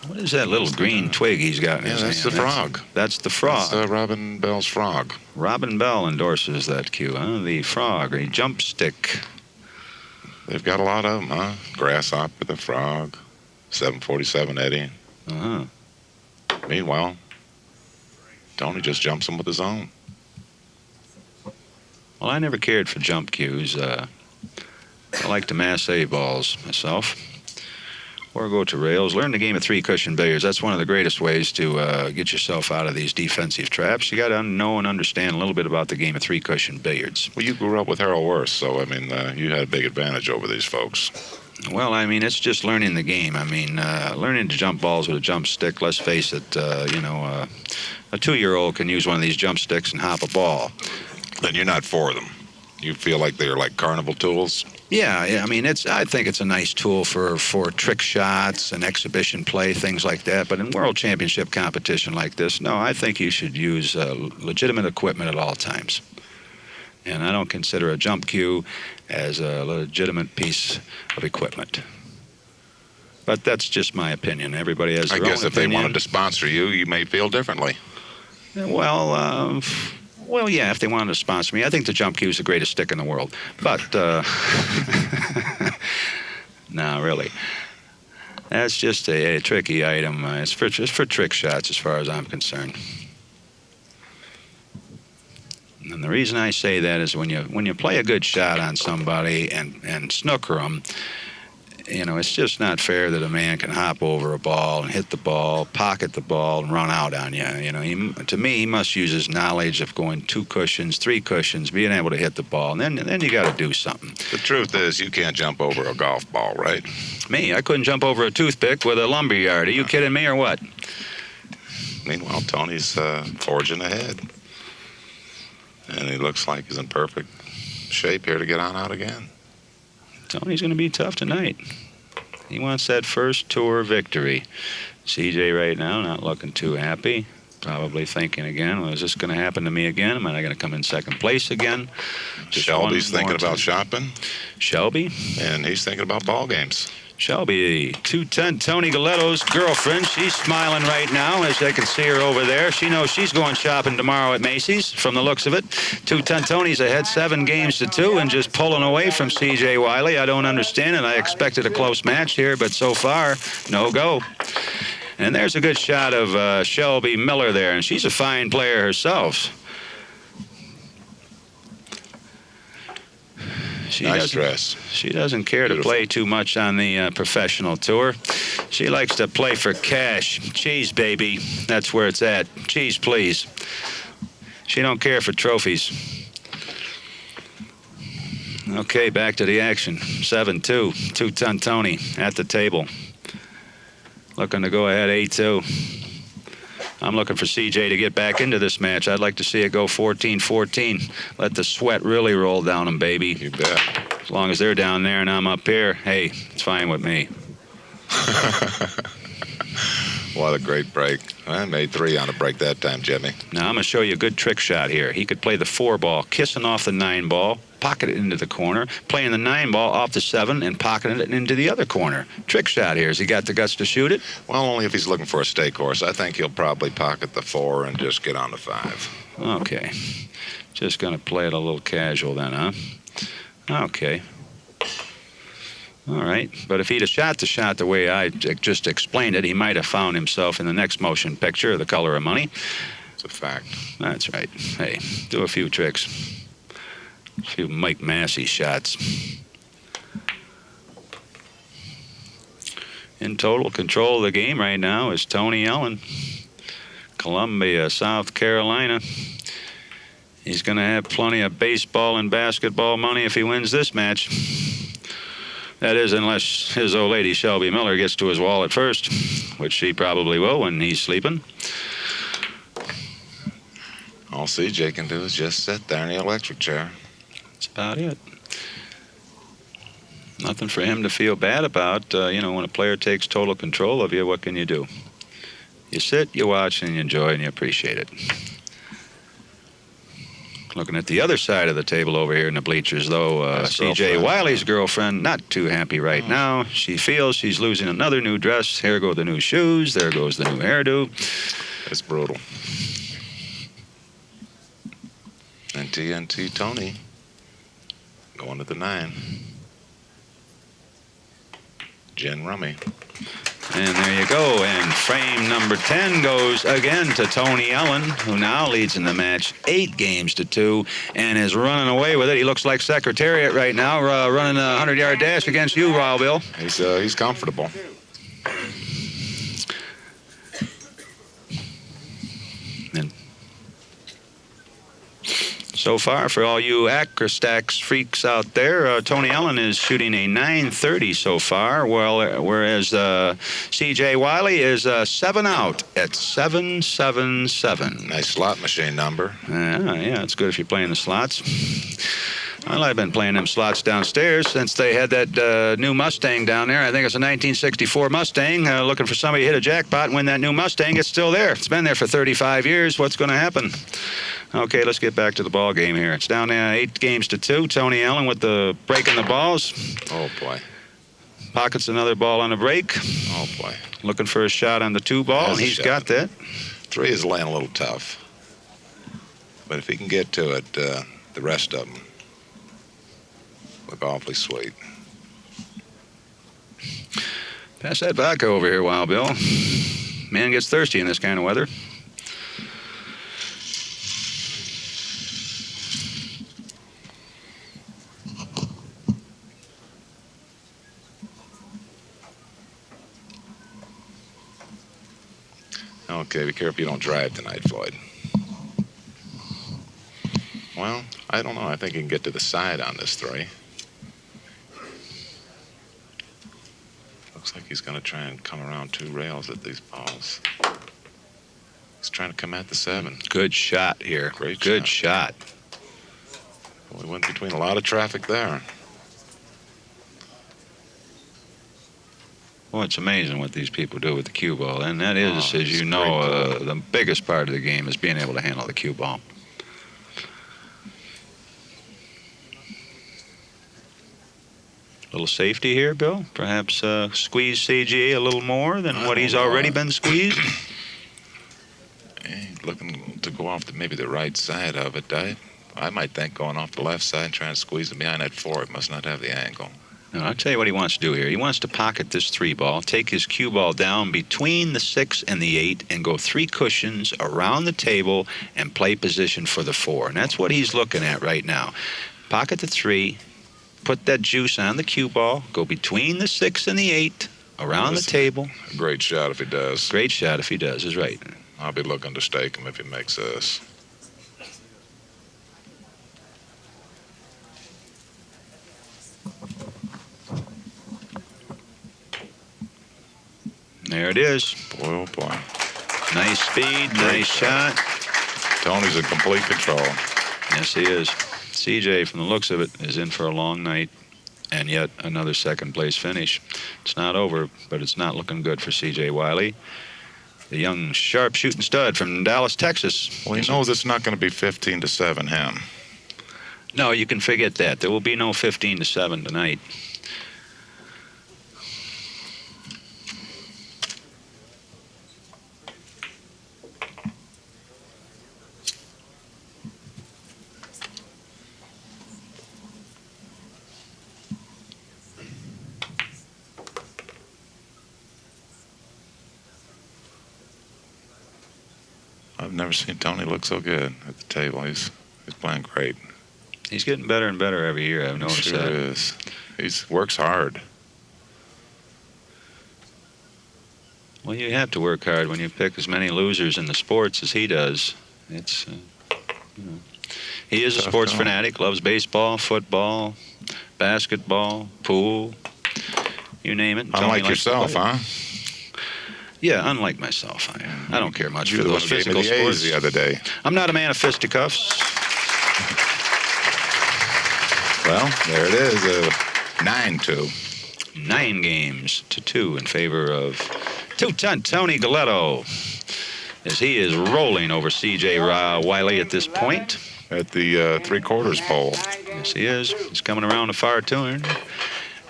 Speaker 1: What is that little green twig he's got in his hand?
Speaker 2: That's the frog.
Speaker 1: That's the frog.
Speaker 2: That's Robin Bell's frog.
Speaker 1: Robin Bell endorses that cue, huh? The frog, a jump stick.
Speaker 2: They've got a lot of them, huh? Grasshopper, the frog, 747 Eddie.
Speaker 1: Uh-huh.
Speaker 2: Meanwhile, Tony just jumps them with his own.
Speaker 1: Well, I never cared for jump cues. I like to mass A balls myself. Or go to rails. Learn the game of 3-cushion billiards. That's one of the greatest ways to get yourself out of these defensive traps. You got to know and understand a little bit about the game of 3-cushion billiards.
Speaker 2: Well, you grew up with Harold Worth, so, I mean, you had a big advantage over these folks.
Speaker 1: Well, I mean, it's just learning the game. I mean, learning to jump balls with a jump stick, let's face it, a 2-year-old can use one of these jump sticks and hop a ball.
Speaker 2: Then you're not for them. You feel like they're like carnival tools?
Speaker 1: Yeah. I mean, I think it's a nice tool for trick shots and exhibition play, things like that. But in world championship competition like this, no, I think you should use legitimate equipment at all times. And I don't consider a jump cue as a legitimate piece of equipment. But that's just my opinion. Everybody has their own opinion.
Speaker 2: I guess if they wanted to sponsor you, you may feel differently.
Speaker 1: Well, yeah, if they wanted to sponsor me. I think the jump cue is the greatest stick in the world. But, no, really. That's just a tricky item. It's for trick shots as far as I'm concerned. And the reason I say that is when you play a good shot on somebody and snooker them, it's just not fair that a man can hop over a ball and hit the ball, pocket the ball, and run out on you. To me, he must use his knowledge of going 2 cushions, 3 cushions, being able to hit the ball, and then you got to do something.
Speaker 2: The truth is, you can't jump over a golf ball, right?
Speaker 1: Me, I couldn't jump over a toothpick with a lumberyard. Are you kidding me or what?
Speaker 2: Meanwhile, Tony's forging ahead. And he looks like he's in perfect shape here to get on out again.
Speaker 1: Tony's going to be tough tonight. He wants that first tour victory. CJ right now not looking too happy. Probably thinking again, well, is this going to happen to me again? Am I going to come in second place again? Just
Speaker 2: Shelby's thinking about shopping.
Speaker 1: Shelby?
Speaker 2: And he's thinking about ball games.
Speaker 1: Shelby, 210, Tony Galetto's girlfriend. She's smiling right now as I can see her over there. She knows she's going shopping tomorrow at Macy's from the looks of it. 210, Tony's ahead 7 games to 2 and just pulling away from CJ Wiley. I don't understand it. I expected a close match here, but so far, no go. And there's a good shot of Shelby Miller there, and she's a fine player herself.
Speaker 2: Nice dress.
Speaker 1: She doesn't care to play too much on the professional tour. She likes to play for cash. Cheese, baby. That's where it's at. Cheese, please. She don't care for trophies. Okay, back to the action. 7-2. 210 Tony at the table. Looking to go ahead 8-2. I'm looking for CJ to get back into this match. I'd like to see it go 14-14. Let the sweat really roll down them, baby.
Speaker 2: You bet.
Speaker 1: As long as they're down there and I'm up here, hey, it's fine with me.
Speaker 2: What a great break. I made 3 on a break that time, Jimmy.
Speaker 1: Now I'm going to show you a good trick shot here. He could play the 4 ball, kissing off the 9 ball, pocket it into the corner, playing the 9 ball off the 7 and pocketing it into the other corner. Trick shot here. Has he got the guts to shoot it?
Speaker 2: Well, only if he's looking for a stake horse. I think he'll probably pocket the 4 and just get on the 5.
Speaker 1: Okay. Just going to play it a little casual then, huh? Okay. All right. But if he'd have shot the shot the way I just explained it, he might have found himself in the next motion picture, The Color of Money.
Speaker 2: It's a fact.
Speaker 1: That's right. Hey, do a few tricks. A few Mike Massey shots. In total control of the game right now is Tony Ellin. Columbia, South Carolina. He's going to have plenty of baseball and basketball money if he wins this match. That is, unless his old lady Shelby Miller gets to his wallet first, which she probably will when he's sleeping.
Speaker 2: All CJ can do is just sit there in the electric chair.
Speaker 1: That's about it. Nothing for him to feel bad about. When a player takes total control of you, what can you do? You sit, you watch, and you enjoy, and you appreciate it. Looking at the other side of the table over here in the bleachers, though, C.J. Wiley's girlfriend not too happy right now. She feels she's losing another new dress. Here go the new shoes. There goes the new hairdo.
Speaker 2: It's brutal. And TNT Tony going to the 9. Gin Rummy.
Speaker 1: And there you go. And frame number 10 goes again to Tony Ellin, who now leads in the match 8 games to 2 and is running away with it. He looks like Secretariat right now, running a 100-yard dash against you, Wild Bill.
Speaker 2: He's comfortable.
Speaker 1: And so far, for all you Accu-Stats freaks out there, Tony Ellin is shooting a 930 so far, whereas C.J. Wiley is 7 out at 777.
Speaker 2: Nice slot machine number.
Speaker 1: Yeah, it's good if you're playing the slots. Well, I've been playing them slots downstairs since they had that new Mustang down there. I think it's a 1964 Mustang. Looking for somebody to hit a jackpot and win that new Mustang. It's still there. It's been there for 35 years. What's going to happen? Okay, let's get back to the ball game here. It's down there 8 games to 2. Tony Ellin with the breaking the balls.
Speaker 2: Oh, boy.
Speaker 1: Pockets another ball on the break.
Speaker 2: Oh, boy.
Speaker 1: Looking for a shot on the 2 ball, and he's got that.
Speaker 2: 3 is laying a little tough. But if he can get to it, the rest of them look awfully sweet.
Speaker 1: Pass that vodka over here, Wild Bill. Man gets thirsty in this kind of weather.
Speaker 2: Okay, be careful you don't drive tonight, Floyd. Well, I don't know. I think he can get to the side on this 3. Looks like he's going to try and come around 2 rails at these balls. He's trying to come at the 7.
Speaker 1: Good shot here.
Speaker 2: Great
Speaker 1: Good shot.
Speaker 2: We went between a lot of traffic there.
Speaker 1: Well, it's amazing what these people do with the cue ball, and that is, as
Speaker 2: it's
Speaker 1: you
Speaker 2: a
Speaker 1: know,
Speaker 2: great ball.
Speaker 1: the biggest part of the game is being able to handle the cue ball. Little safety here, Bill. Perhaps squeeze CJ a little more than what he's already been squeezed.
Speaker 2: He's looking to go off maybe the right side of it. I might think going off the left side and trying to squeeze it behind that 4. It must not have the angle.
Speaker 1: Now, I'll tell you what he wants to do here. He wants to pocket this 3 ball, take his cue ball down between the 6 and the 8, and go 3 cushions around the table and play position for the 4. And that's what he's looking at right now. Pocket the 3, put that juice on the cue ball, go between the 6 and the 8, around the table.
Speaker 2: A great shot if he does.
Speaker 1: Great shot if he does, is right.
Speaker 2: I'll be looking to stake him if he makes this.
Speaker 1: There it is.
Speaker 2: Boy, oh boy.
Speaker 1: Nice speed, nice shot.
Speaker 2: Tony's in complete control.
Speaker 1: Yes, he is. CJ, from the looks of it, is in for a long night, and yet another second-place finish. It's not over, but it's not looking good for CJ Wiley, the young sharp-shooting stud from Dallas, Texas.
Speaker 2: Well, he knows it's not going to be 15-7 him.
Speaker 1: No, you can forget that. There will be no 15-7 tonight.
Speaker 2: I've never seen Tony look so good at the table. He's playing great.
Speaker 1: He's getting better and better every year, I've noticed
Speaker 2: Sure
Speaker 1: that.
Speaker 2: is. He works hard.
Speaker 1: Well, you have to work hard when you pick as many losers in the sports as he does. It's, you know. He is a
Speaker 2: Tough
Speaker 1: sports
Speaker 2: call.
Speaker 1: fanatic, loves baseball, football, basketball, pool, you name it. Tony
Speaker 2: Unlike
Speaker 1: likes to
Speaker 2: yourself,
Speaker 1: play it.
Speaker 2: huh?
Speaker 1: Yeah, unlike myself. I don't care much
Speaker 2: You
Speaker 1: for
Speaker 2: the one
Speaker 1: those
Speaker 2: who gave me
Speaker 1: physical
Speaker 2: the A's
Speaker 1: sports.
Speaker 2: the other day.
Speaker 1: I'm not a man of fisticuffs.
Speaker 2: Well, there it is. 9-2.
Speaker 1: 9 games to 2 in favor of two-ton Tony Galletto, as he is rolling over C.J. Wiley at this point.
Speaker 2: At the three-quarters pole.
Speaker 1: Yes, he is. He's coming around the far turn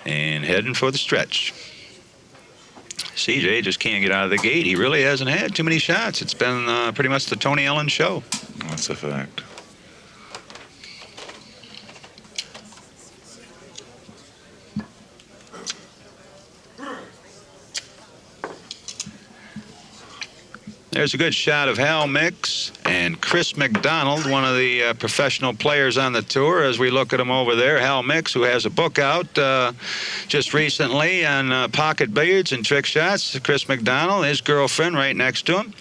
Speaker 1: and heading for the stretch. CJ just can't get out of the gate. He really hasn't had too many shots. It's been pretty much the Tony Ellin show.
Speaker 2: That's a fact.
Speaker 1: There's a good shot of Hal Mix and Chris McDonald, one of the professional players on the tour, as we look at him over there. Hal Mix, who has a book out just recently on pocket billiards and trick shots. Chris McDonald, his girlfriend, right next to him.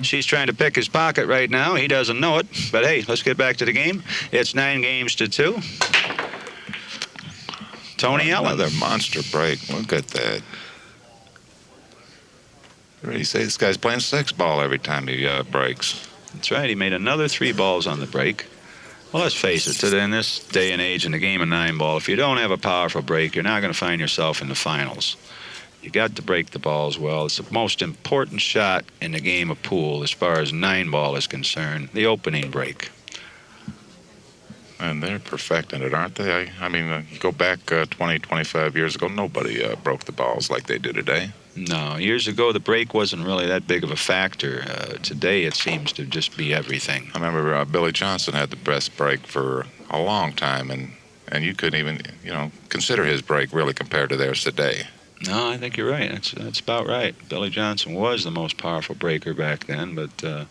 Speaker 1: She's trying to pick his pocket right now. He doesn't know it. But, hey, let's get back to the game. It's 9 games to 2. Tony Ellin.
Speaker 2: Another monster break. Look at that. You say this guy's playing 6-ball every time he breaks.
Speaker 1: That's right. He made another 3 balls on the break. Well, let's face it. In this day and age in the game of 9-ball, if you don't have a powerful break, you're not going to find yourself in the finals. You got to break the balls well. It's the most important shot in the game of pool as far as 9-ball is concerned, the opening break.
Speaker 2: And they're perfecting it, aren't they? I mean, you go back 20, 25 years ago, nobody broke the balls like they do today.
Speaker 1: No, years ago the break wasn't really that big of a factor. Today it seems to just be everything.
Speaker 2: I remember Billy Johnson had the best break for a long time, and you couldn't even, consider his break really compared to theirs today.
Speaker 1: No, I think you're right. That's about right. Billy Johnson was the most powerful breaker back then, but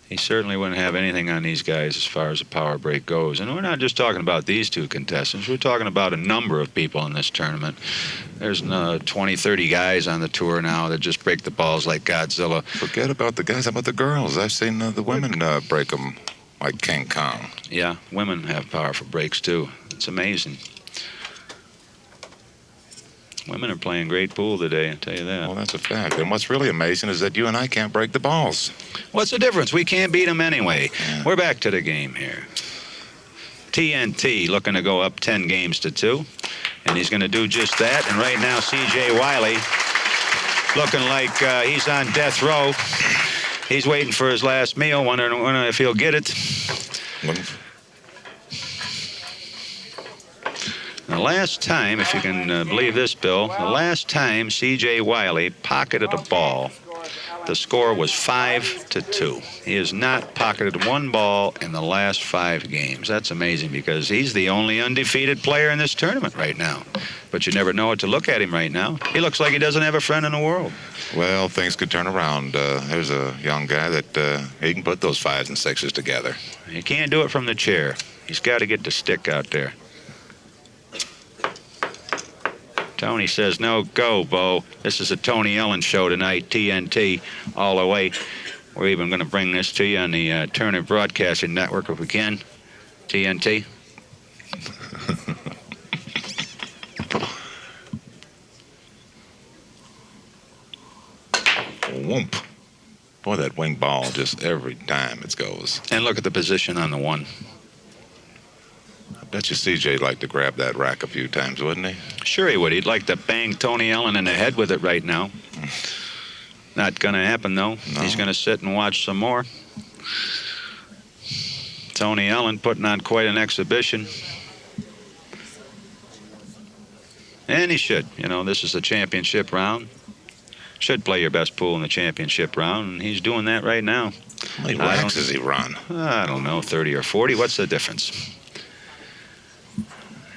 Speaker 1: he certainly wouldn't have anything on these guys as far as a power break goes. And we're not just talking about these 2 contestants. We're talking about a number of people in this tournament. There's 20, 30 guys on the tour now that just break the balls like Godzilla.
Speaker 2: Forget about the guys. How about the girls? I've seen the women break them like King Kong.
Speaker 1: Yeah, women have powerful breaks too. It's amazing. Women are playing great pool today, I'll tell you that.
Speaker 2: Well, that's a fact. And what's really amazing is that you and I can't break the balls.
Speaker 1: What's the difference? We can't beat them anyway.
Speaker 2: Yeah.
Speaker 1: We're back to the game here. TNT looking to go up 10 games to 2. And he's going to do just that. And right now, C.J. Wiley looking like he's on death row. He's waiting for his last meal, wondering if he'll get it. The last time, if you can believe this, Bill, the last time C.J. Wiley pocketed a ball, the score was 5-2. He has not pocketed one ball in the last 5 games. That's amazing because he's the only undefeated player in this tournament right now. But you never know what to look at him right now. He looks like he doesn't have a friend in the world.
Speaker 2: Well, things could turn around. There's a young guy that he can put those 5s and 6s together.
Speaker 1: He can't do it from the chair. He's got to get the stick out there. Tony says, no, go, Bo. This is a Tony Ellin show tonight, TNT, all the way. We're even going to bring this to you on the Turner Broadcasting Network if we can. TNT.
Speaker 2: Whoomp. Boy, that wing ball, just every time it goes.
Speaker 1: And look at the position on the 1.
Speaker 2: I bet you CJ'd like to grab that rack a few times, wouldn't he?
Speaker 1: Sure he would. He'd like to bang Tony Ellin in the head with it right now. Not going to happen, though.
Speaker 2: No.
Speaker 1: He's going to sit and watch some more. Tony Ellin putting on quite an exhibition. And he should. You know, this is the championship round. Should play your best pool in the championship round, and he's doing that right now.
Speaker 2: How many racks does he run?
Speaker 1: I don't know, 30 or 40. What's the difference?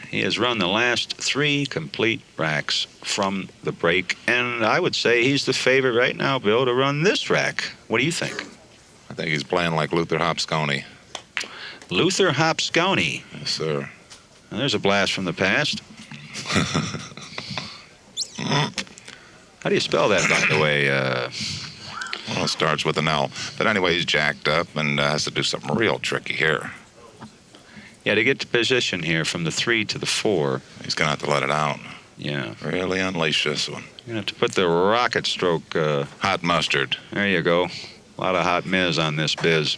Speaker 1: He has run the last 3 complete racks from the break, and I would say he's the favorite right now, Bill, to run this rack. What do you think?
Speaker 2: I think he's playing like Luther Hopsconi.
Speaker 1: Luther Hopsconi.
Speaker 2: Yes, sir.
Speaker 1: Now, there's a blast from the past. How do you spell that, by the way?
Speaker 2: Well, it starts with an L. But anyway, he's jacked up and has to do something real tricky here.
Speaker 1: Yeah, to get to position here from the 3 to the 4.
Speaker 2: He's going to have to let it out.
Speaker 1: Yeah.
Speaker 2: Really unleash this one.
Speaker 1: You're going to have to put the rocket stroke.
Speaker 2: Hot mustard.
Speaker 1: There you go. A lot of hot miz on this biz.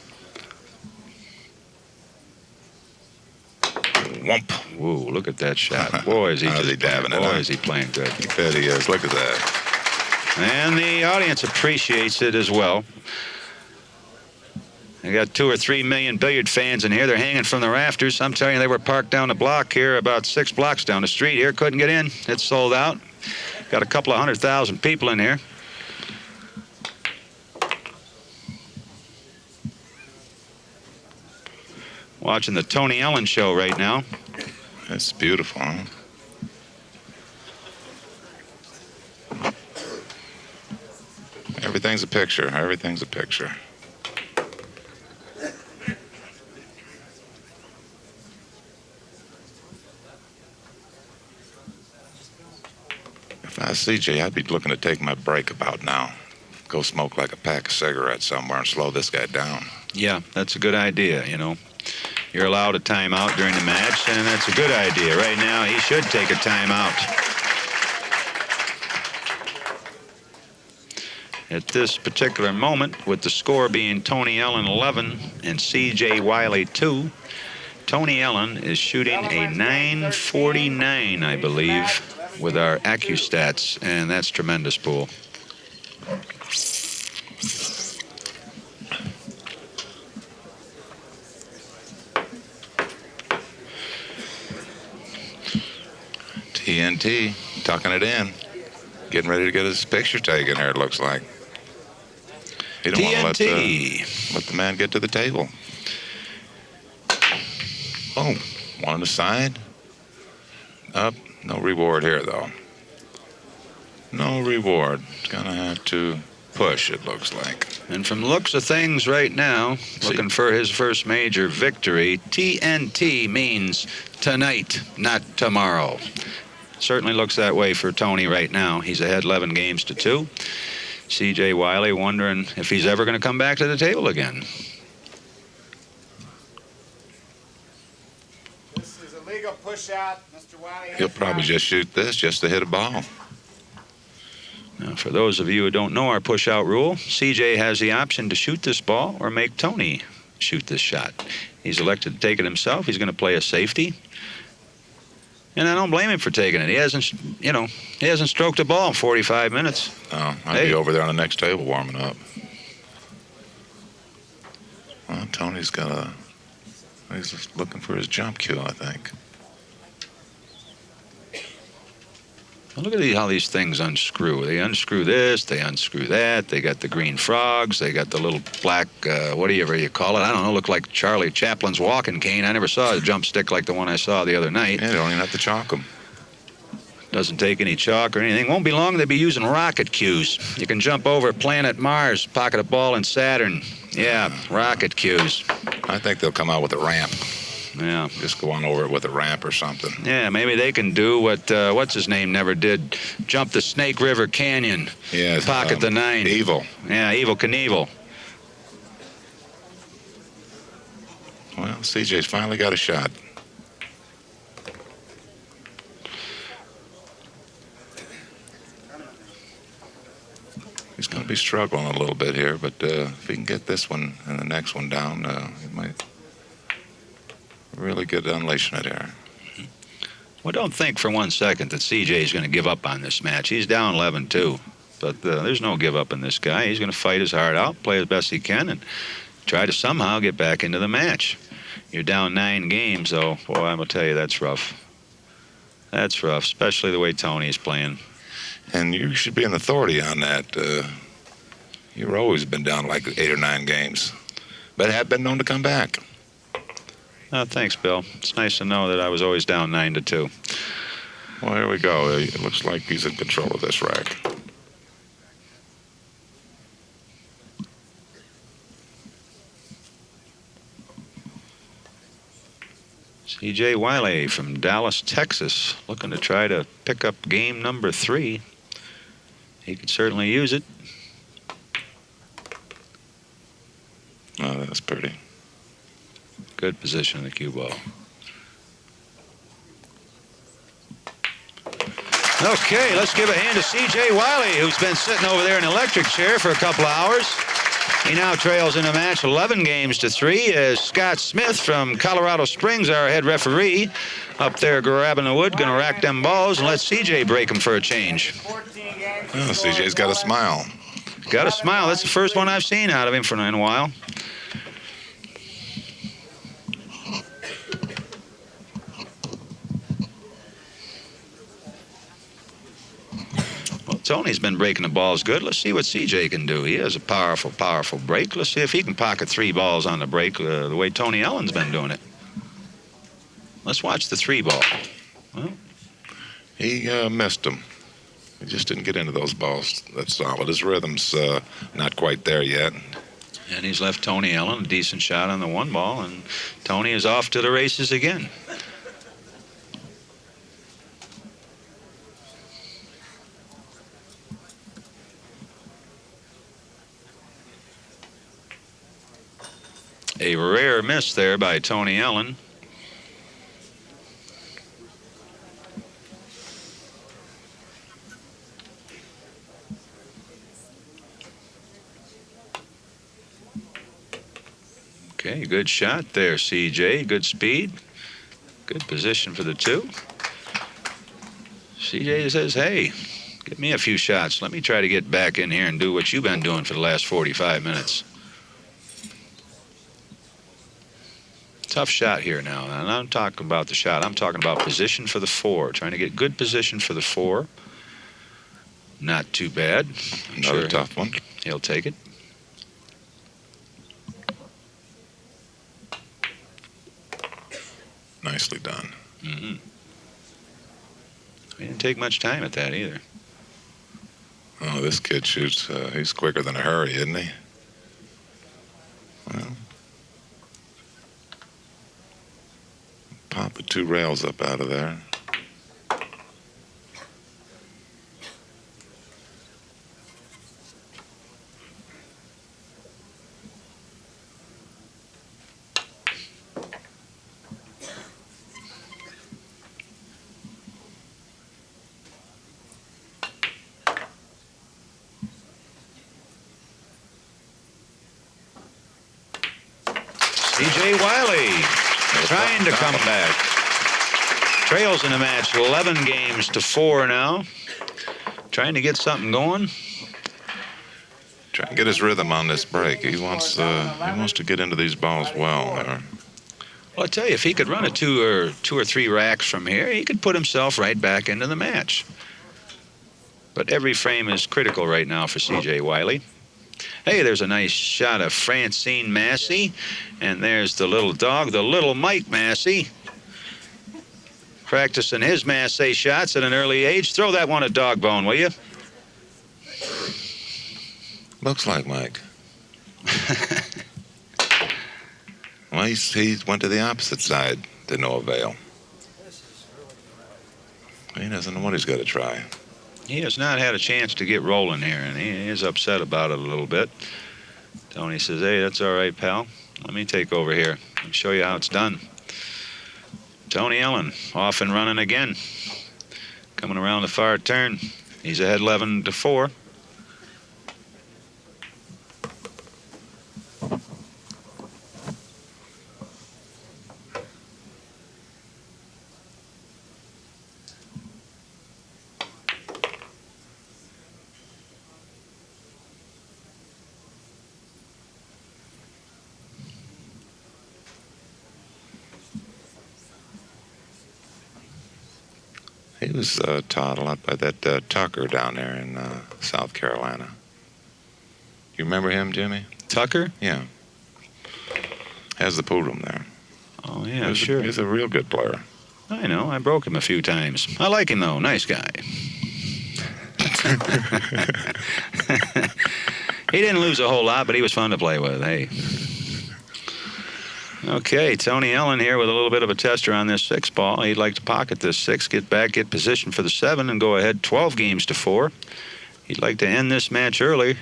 Speaker 2: Whomp.
Speaker 1: Ooh, look at that shot. Boy, is he
Speaker 2: How's
Speaker 1: just
Speaker 2: he dabbing it,
Speaker 1: Boy,
Speaker 2: huh?
Speaker 1: is he playing good.
Speaker 2: You bet he is. Look at that.
Speaker 1: And the audience appreciates it as well. They got 2 or 3 million billiard fans in here. They're hanging from the rafters. I'm telling you, they were parked down the block here, about 6 blocks down the street here. Couldn't get in. It's sold out. Got a couple of 100,000 people in here. Watching the Tony Ellin show right now.
Speaker 2: That's beautiful, huh? Everything's a picture. Everything's a picture. If I was CJ, I'd be looking to take my break about now. Go smoke like a pack of cigarettes somewhere and slow this guy down.
Speaker 1: Yeah, that's a good idea, you know. You're allowed a timeout during the match, and that's a good idea. Right now, he should take a timeout. At this particular moment, with the score being Tony Ellin 11 and C.J. Wiley 2, Tony Ellin is shooting a 949, I believe, with our Accu-Stats, and that's tremendous pool.
Speaker 2: TNT, tucking it in. Getting ready to get his picture taken here, it looks like. He don't want to let the man get to the table. Oh, one on the side. Up. No reward here, though. No reward. Gonna have to push, it looks like.
Speaker 1: And from the looks of things right now, looking for his first major victory, TNT means tonight, not tomorrow. Certainly looks that way for Tony right now. He's ahead 11 games to 2. C.J. Wiley wondering if he's ever going to come back to the table again.
Speaker 3: This is a legal push out. Mr. Wiley has
Speaker 2: He'll
Speaker 3: the
Speaker 2: probably
Speaker 3: option.
Speaker 2: just shoot this just to hit a ball.
Speaker 1: Now, for those of you who don't know our push-out rule, CJ has the option to shoot this ball or make Tony shoot this shot. He's elected to take it himself. He's going to play a safety. And I don't blame him for taking it. He hasn't stroked a ball in 45 minutes.
Speaker 2: Oh, I'd be over there on the next table warming up. Well, Tony's he's just looking for his jump cue, I think.
Speaker 1: Well, look at how these things unscrew. They unscrew this, they unscrew that. They got the green frogs. They got the little black, whatever you call it. I don't know, look like Charlie Chaplin's walking cane. I never saw a jump stick like the one I saw the other night.
Speaker 2: Yeah, you don't even have to chalk them.
Speaker 1: Doesn't take any chalk or anything. Won't be long they'll be using rocket cues. You can jump over planet Mars, pocket a ball in Saturn. Yeah, rocket cues.
Speaker 2: I think they'll come out with a ramp.
Speaker 1: Yeah.
Speaker 2: Just go on over it with a ramp or something.
Speaker 1: Yeah, maybe they can do what, what's his name never did, jump the Snake River Canyon,
Speaker 2: Yeah,
Speaker 1: pocket the 9.
Speaker 2: Evil.
Speaker 1: Yeah, Evil Knievel.
Speaker 2: Well, CJ's finally got a shot. He's going to be struggling a little bit here, but if he can get this one and the next one down, he might really get unleashing it here.
Speaker 1: Well, don't think for 1 second that CJ is going to give up on this match. He's down 11-2, but there's no give up in this guy. He's going to fight his heart out, play as best he can, and try to somehow get back into the match. You're down 9 games, though. Boy, I'm going to tell you, that's rough. That's rough, especially the way Tony's playing.
Speaker 2: And you should be an authority on that. You've always been down like 8 or 9 games, but have been known to come back.
Speaker 1: Thanks, Bill. It's nice to know that I was always down 9-2.
Speaker 2: Well, here we go. It looks like he's in control of this rack.
Speaker 1: C.J. Wiley from Dallas, Texas, looking to try to pick up game number 3. He could certainly use it.
Speaker 2: Oh, that's pretty.
Speaker 1: Good position in the cue ball. Okay, let's give a hand to C.J. Wiley, who's been sitting over there in an electric chair for a couple of hours. He now trails in a match 11-3 as Scott Smith from Colorado Springs, our head referee, up there grabbing the wood, going to rack them balls and let C.J. break them for a change.
Speaker 3: 14 games.
Speaker 2: Oh, CJ's got a smile.
Speaker 1: Got a smile. That's the first one I've seen out of him for a while. Tony's been breaking the balls good. Let's see what CJ can do. He has a powerful, powerful break. Let's see if he can pocket 3 balls on the break the way Tony Ellin's been doing it. Let's watch the 3 ball. Well,
Speaker 2: He missed them. He just didn't get into those balls that solid. His rhythm's not quite there yet.
Speaker 1: and he's left Tony Ellin a decent shot on the 1 ball, and Tony is off to the races again. A rare miss there by Tony Ellin. Okay, good shot there, CJ. Good speed. Good position for the 2. CJ says, hey, give me a few shots. Let me try to get back in here and do what you've been doing for the last 45 minutes. Tough shot here now. And I'm not talking about the shot. I'm talking about position for the 4. Trying to get good position for the 4. Not too bad.
Speaker 2: Another tough one.
Speaker 1: He'll take it.
Speaker 2: Nicely done.
Speaker 1: Mm-hmm. He didn't take much time at that either.
Speaker 2: Oh, this kid shoots. He's quicker than a hurry, isn't he? Well, pop the 2 rails up out of there.
Speaker 1: C.J. Wiley trying to come back. Trails in the match 11 games to 4 now. Trying to get something going.
Speaker 2: Trying to get his rhythm on this break. He wants to get into these balls well there.
Speaker 1: Well, I tell you, if he could run a two or three racks from here, he could put himself right back into the match. But every frame is critical right now for C.J. Wiley. Hey, there's a nice shot of Francine Massey. And there's the little dog, the little Mike Massey. Practicing his Massey shots at an early age. Throw that one a dog bone, will you?
Speaker 2: Looks like Mike. Well, he went to the opposite side to no avail. He doesn't know what he's got to try.
Speaker 1: He has not had a chance to get rolling here, and he is upset about it a little bit. Tony says, hey, that's all right, pal. Let me take over here and show you how it's done. Tony Ellin off and running again. Coming around the far turn. He's ahead 11 to 4.
Speaker 2: He was taught a lot by that Tucker down there in South Carolina. You remember him, Jimmy?
Speaker 1: Tucker?
Speaker 2: Yeah. Has the pool room there.
Speaker 1: Oh, yeah, sure.
Speaker 2: He's a real good player.
Speaker 1: I know. I broke him a few times. I like him, though. Nice guy. He didn't lose a whole lot, but he was fun to play with. Hey. Okay, Tony Ellin here with a little bit of a tester on this 6 ball. He'd like to pocket this 6, get back, get position for the 7, and go ahead 12 games to 4. He'd like to end this match early,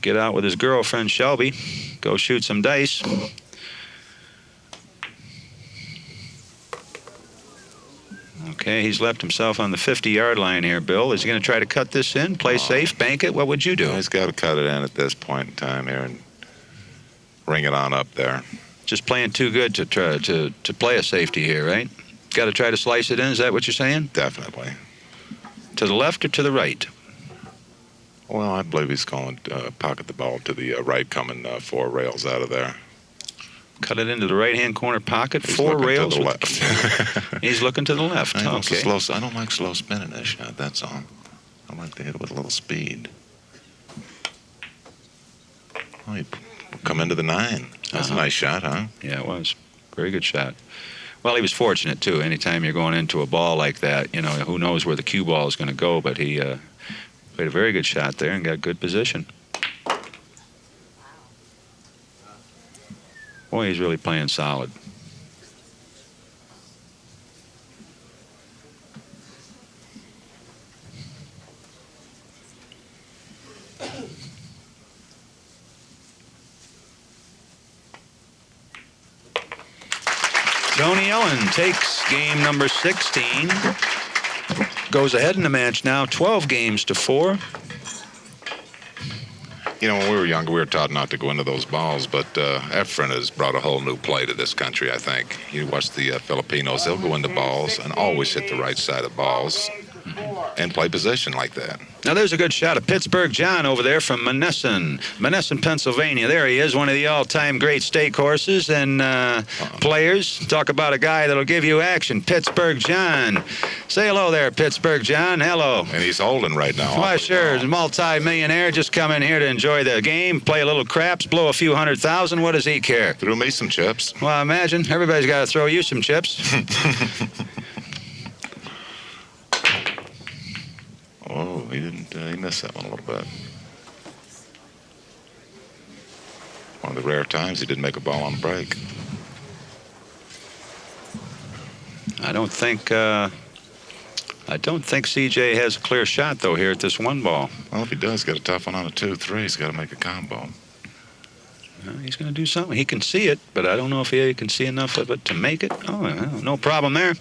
Speaker 1: get out with his girlfriend Shelby, go shoot some dice. Okay, he's left himself on the 50-yard line here, Bill. Is he going to try to cut this in, play safe, bank it? What would you do?
Speaker 2: He's got to cut it in at this point in time here and ring it on up there.
Speaker 1: Just playing too good to try to play a safety here, right? Got to try to slice it in. Is that what you're saying?
Speaker 2: Definitely.
Speaker 1: To the left or to the right?
Speaker 2: Well, I believe he's calling pocket the ball to the right, coming 4 rails out of there.
Speaker 1: Cut it into the right-hand corner pocket.
Speaker 2: He's
Speaker 1: 4
Speaker 2: looking
Speaker 1: rails.
Speaker 2: to the left.
Speaker 1: He's looking to the left. Okay.
Speaker 2: I don't like slow spinning this shot. That's all. I like to hit it with a little speed. Oh, he come into the 9. That's a nice shot, huh?
Speaker 1: Yeah, it was. Very good shot. Well, he was fortunate, too. Anytime you're going into a ball like that, you know, who knows where the cue ball is going to go, but he played a very good shot there and got good position. Boy, he's really playing solid. Tony Ellin takes game number 16. Goes ahead in the match now, 12 games to 4.
Speaker 2: You know, when we were younger, we were taught not to go into those balls, but Efren has brought a whole new play to this country, I think. You watch the Filipinos, they'll go into balls and always hit the right side of balls and play position like that.
Speaker 1: Now there's a good shot of Pittsburgh John over there from Monessen, Pennsylvania. There he is, one of the all-time great stake horses and players. Talk about a guy that'll give you action. Pittsburgh John. Say hello there, Pittsburgh John. Hello.
Speaker 2: And he's holding right now.
Speaker 1: Why, sure. He's a multi-millionaire. Just come in here to enjoy the game, play a little craps, blow a few $100,000. What does he care?
Speaker 2: Threw me some chips.
Speaker 1: Well, imagine. Everybody's got to throw you some chips.
Speaker 2: Oh, he didn't. He missed that one a little bit. One of the rare times he didn't make a ball on break.
Speaker 1: I don't think CJ has a clear shot though here at this 1 ball.
Speaker 2: Well, if he does get a tough one on a 2-3, he's got to make a combo.
Speaker 1: He's going to do something. He can see it, but I don't know if he can see enough of it to make it. Oh, no problem there.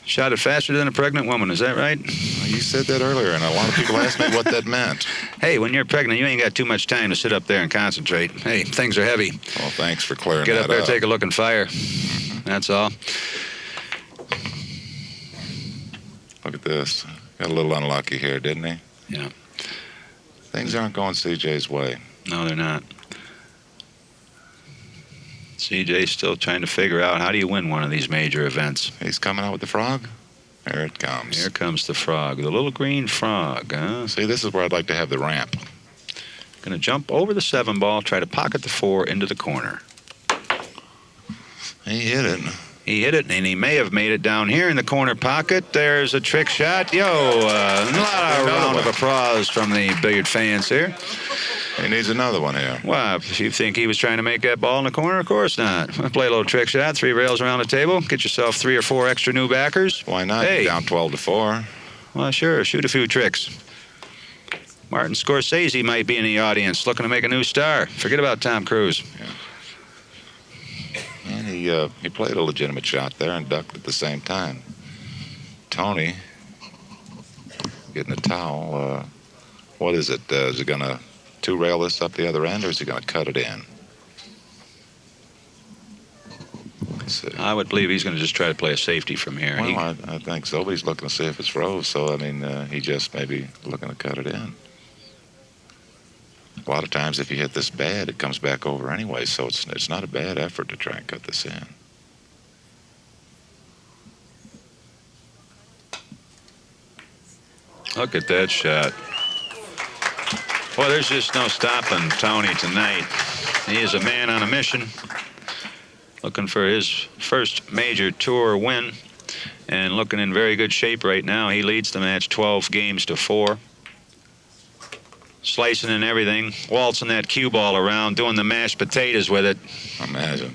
Speaker 1: Shot it faster than a pregnant woman, is that right?
Speaker 2: Well, you said that earlier, and a lot of people asked me what that meant.
Speaker 1: Hey, when you're pregnant, you ain't got too much time to sit up there and concentrate. Hey, things are heavy.
Speaker 2: Well, thanks for clearing
Speaker 1: Get
Speaker 2: that
Speaker 1: up there,
Speaker 2: up.
Speaker 1: take a look, and fire. That's all.
Speaker 2: Look at this. Got a little unlucky here, didn't he?
Speaker 1: Yeah.
Speaker 2: Things aren't going CJ's way.
Speaker 1: No, they're not. CJ's still trying to figure out how do you win one of these major events.
Speaker 2: He's coming out with the frog. Here it comes.
Speaker 1: Here comes the frog, the little green frog, huh?
Speaker 2: See, this is where I'd like to have the ramp.
Speaker 1: Going to jump over the 7 ball, try to pocket the 4 into the corner.
Speaker 2: He hit it.
Speaker 1: He hit it, and he may have made it down here in the corner pocket. There's a trick shot. Yo, a lot of round of applause from the billiard fans here.
Speaker 2: He needs another one here.
Speaker 1: Well, if you think he was trying to make that ball in the corner, of course not. Play a little trick shot, 3 rails around the table, get yourself 3 or 4 extra new backers.
Speaker 2: Why not?
Speaker 1: Hey.
Speaker 2: Down 12-4.
Speaker 1: Well, sure, shoot a few tricks. Martin Scorsese might be in the audience looking to make a new star. Forget about Tom Cruise.
Speaker 2: And he played a legitimate shot there and ducked at the same time. Tony getting a towel. What is it? Is he going to 2-rail this up the other end, or is he going to cut it in? Let's see.
Speaker 1: I would believe he's going to just try to play a safety from here.
Speaker 2: Well, I think so. But he's looking to see if it's froze. So, I mean, he just may be looking to cut it in. A lot of times, if you hit this bad, it comes back over anyway. So it's not a bad effort to try and cut this in.
Speaker 1: Look at that shot. Boy, there's just no stopping Tony tonight. He is a man on a mission, looking for his first major tour win, and looking in very good shape right now. He leads the match 12-4. Slicing and everything, waltzing that cue ball around, doing the mashed potatoes with it.
Speaker 2: Imagine.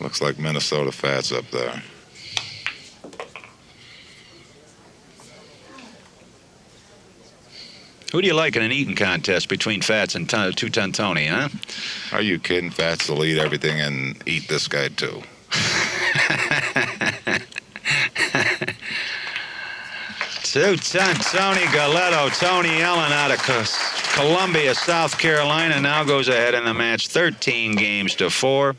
Speaker 2: Looks like Minnesota Fats up there.
Speaker 1: Who do you like in an eating contest between Fats and Two-Ton Tony, huh?
Speaker 2: Are you kidding? Fats will eat everything and eat this guy too.
Speaker 1: Two-Ton Tony Galletto, Tony Ellin out of Columbia, South Carolina, now goes ahead in the match 13-4.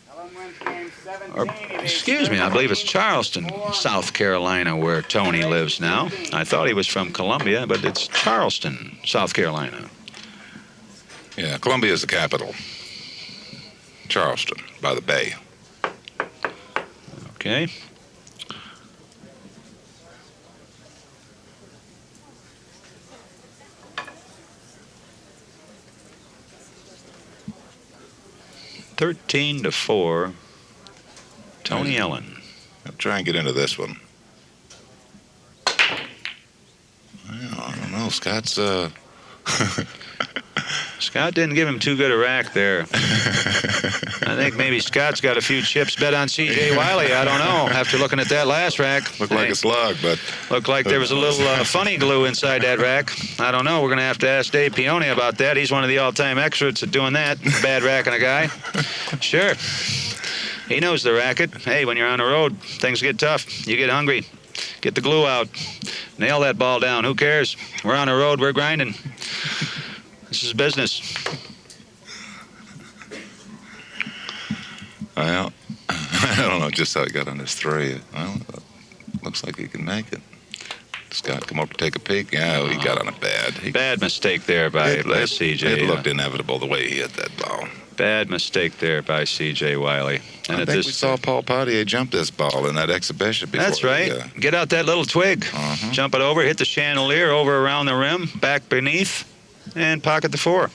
Speaker 3: Ellin wins game 17.
Speaker 1: Or, excuse me, I believe it's Charleston, South Carolina, where Tony lives now. I thought he was from Columbia, but it's Charleston, South Carolina.
Speaker 2: Yeah, Columbia is the capital. Charleston, by the bay.
Speaker 1: Okay. (13-4). Tony Ellin.
Speaker 2: I'll try and get into this one. Well, I don't know. Scott's
Speaker 1: Scott didn't give him too good a rack there. I think maybe Scott's got a few chips bet on C.J. Wiley. I don't know. After looking at that last rack.
Speaker 2: looked like a slug, but
Speaker 1: Looked like there was a little funny glue inside that rack. I don't know. We're going to have to ask Dave Peone about that. He's one of the all-time experts at doing that. Bad racking a guy. Sure. He knows the racket. Hey, when you're on the road, things get tough. You get hungry. Get the glue out. Nail that ball down. Who cares? We're on the road. We're grinding. This is business.
Speaker 2: well, I don't know just how he got on this 3. Well, looks like he can make it. Scott, come over to take a peek. Yeah, he got on it bad.
Speaker 1: Bad mistake there by C.J.
Speaker 2: It looked inevitable the way he hit that ball.
Speaker 1: Bad mistake there by C.J. Wiley. And
Speaker 2: I think we saw Paul Potier jump this ball in that exhibition before.
Speaker 1: That's right. Get out that little twig. Jump it over, hit the chandelier, over around the rim, back beneath, and pocket the 4.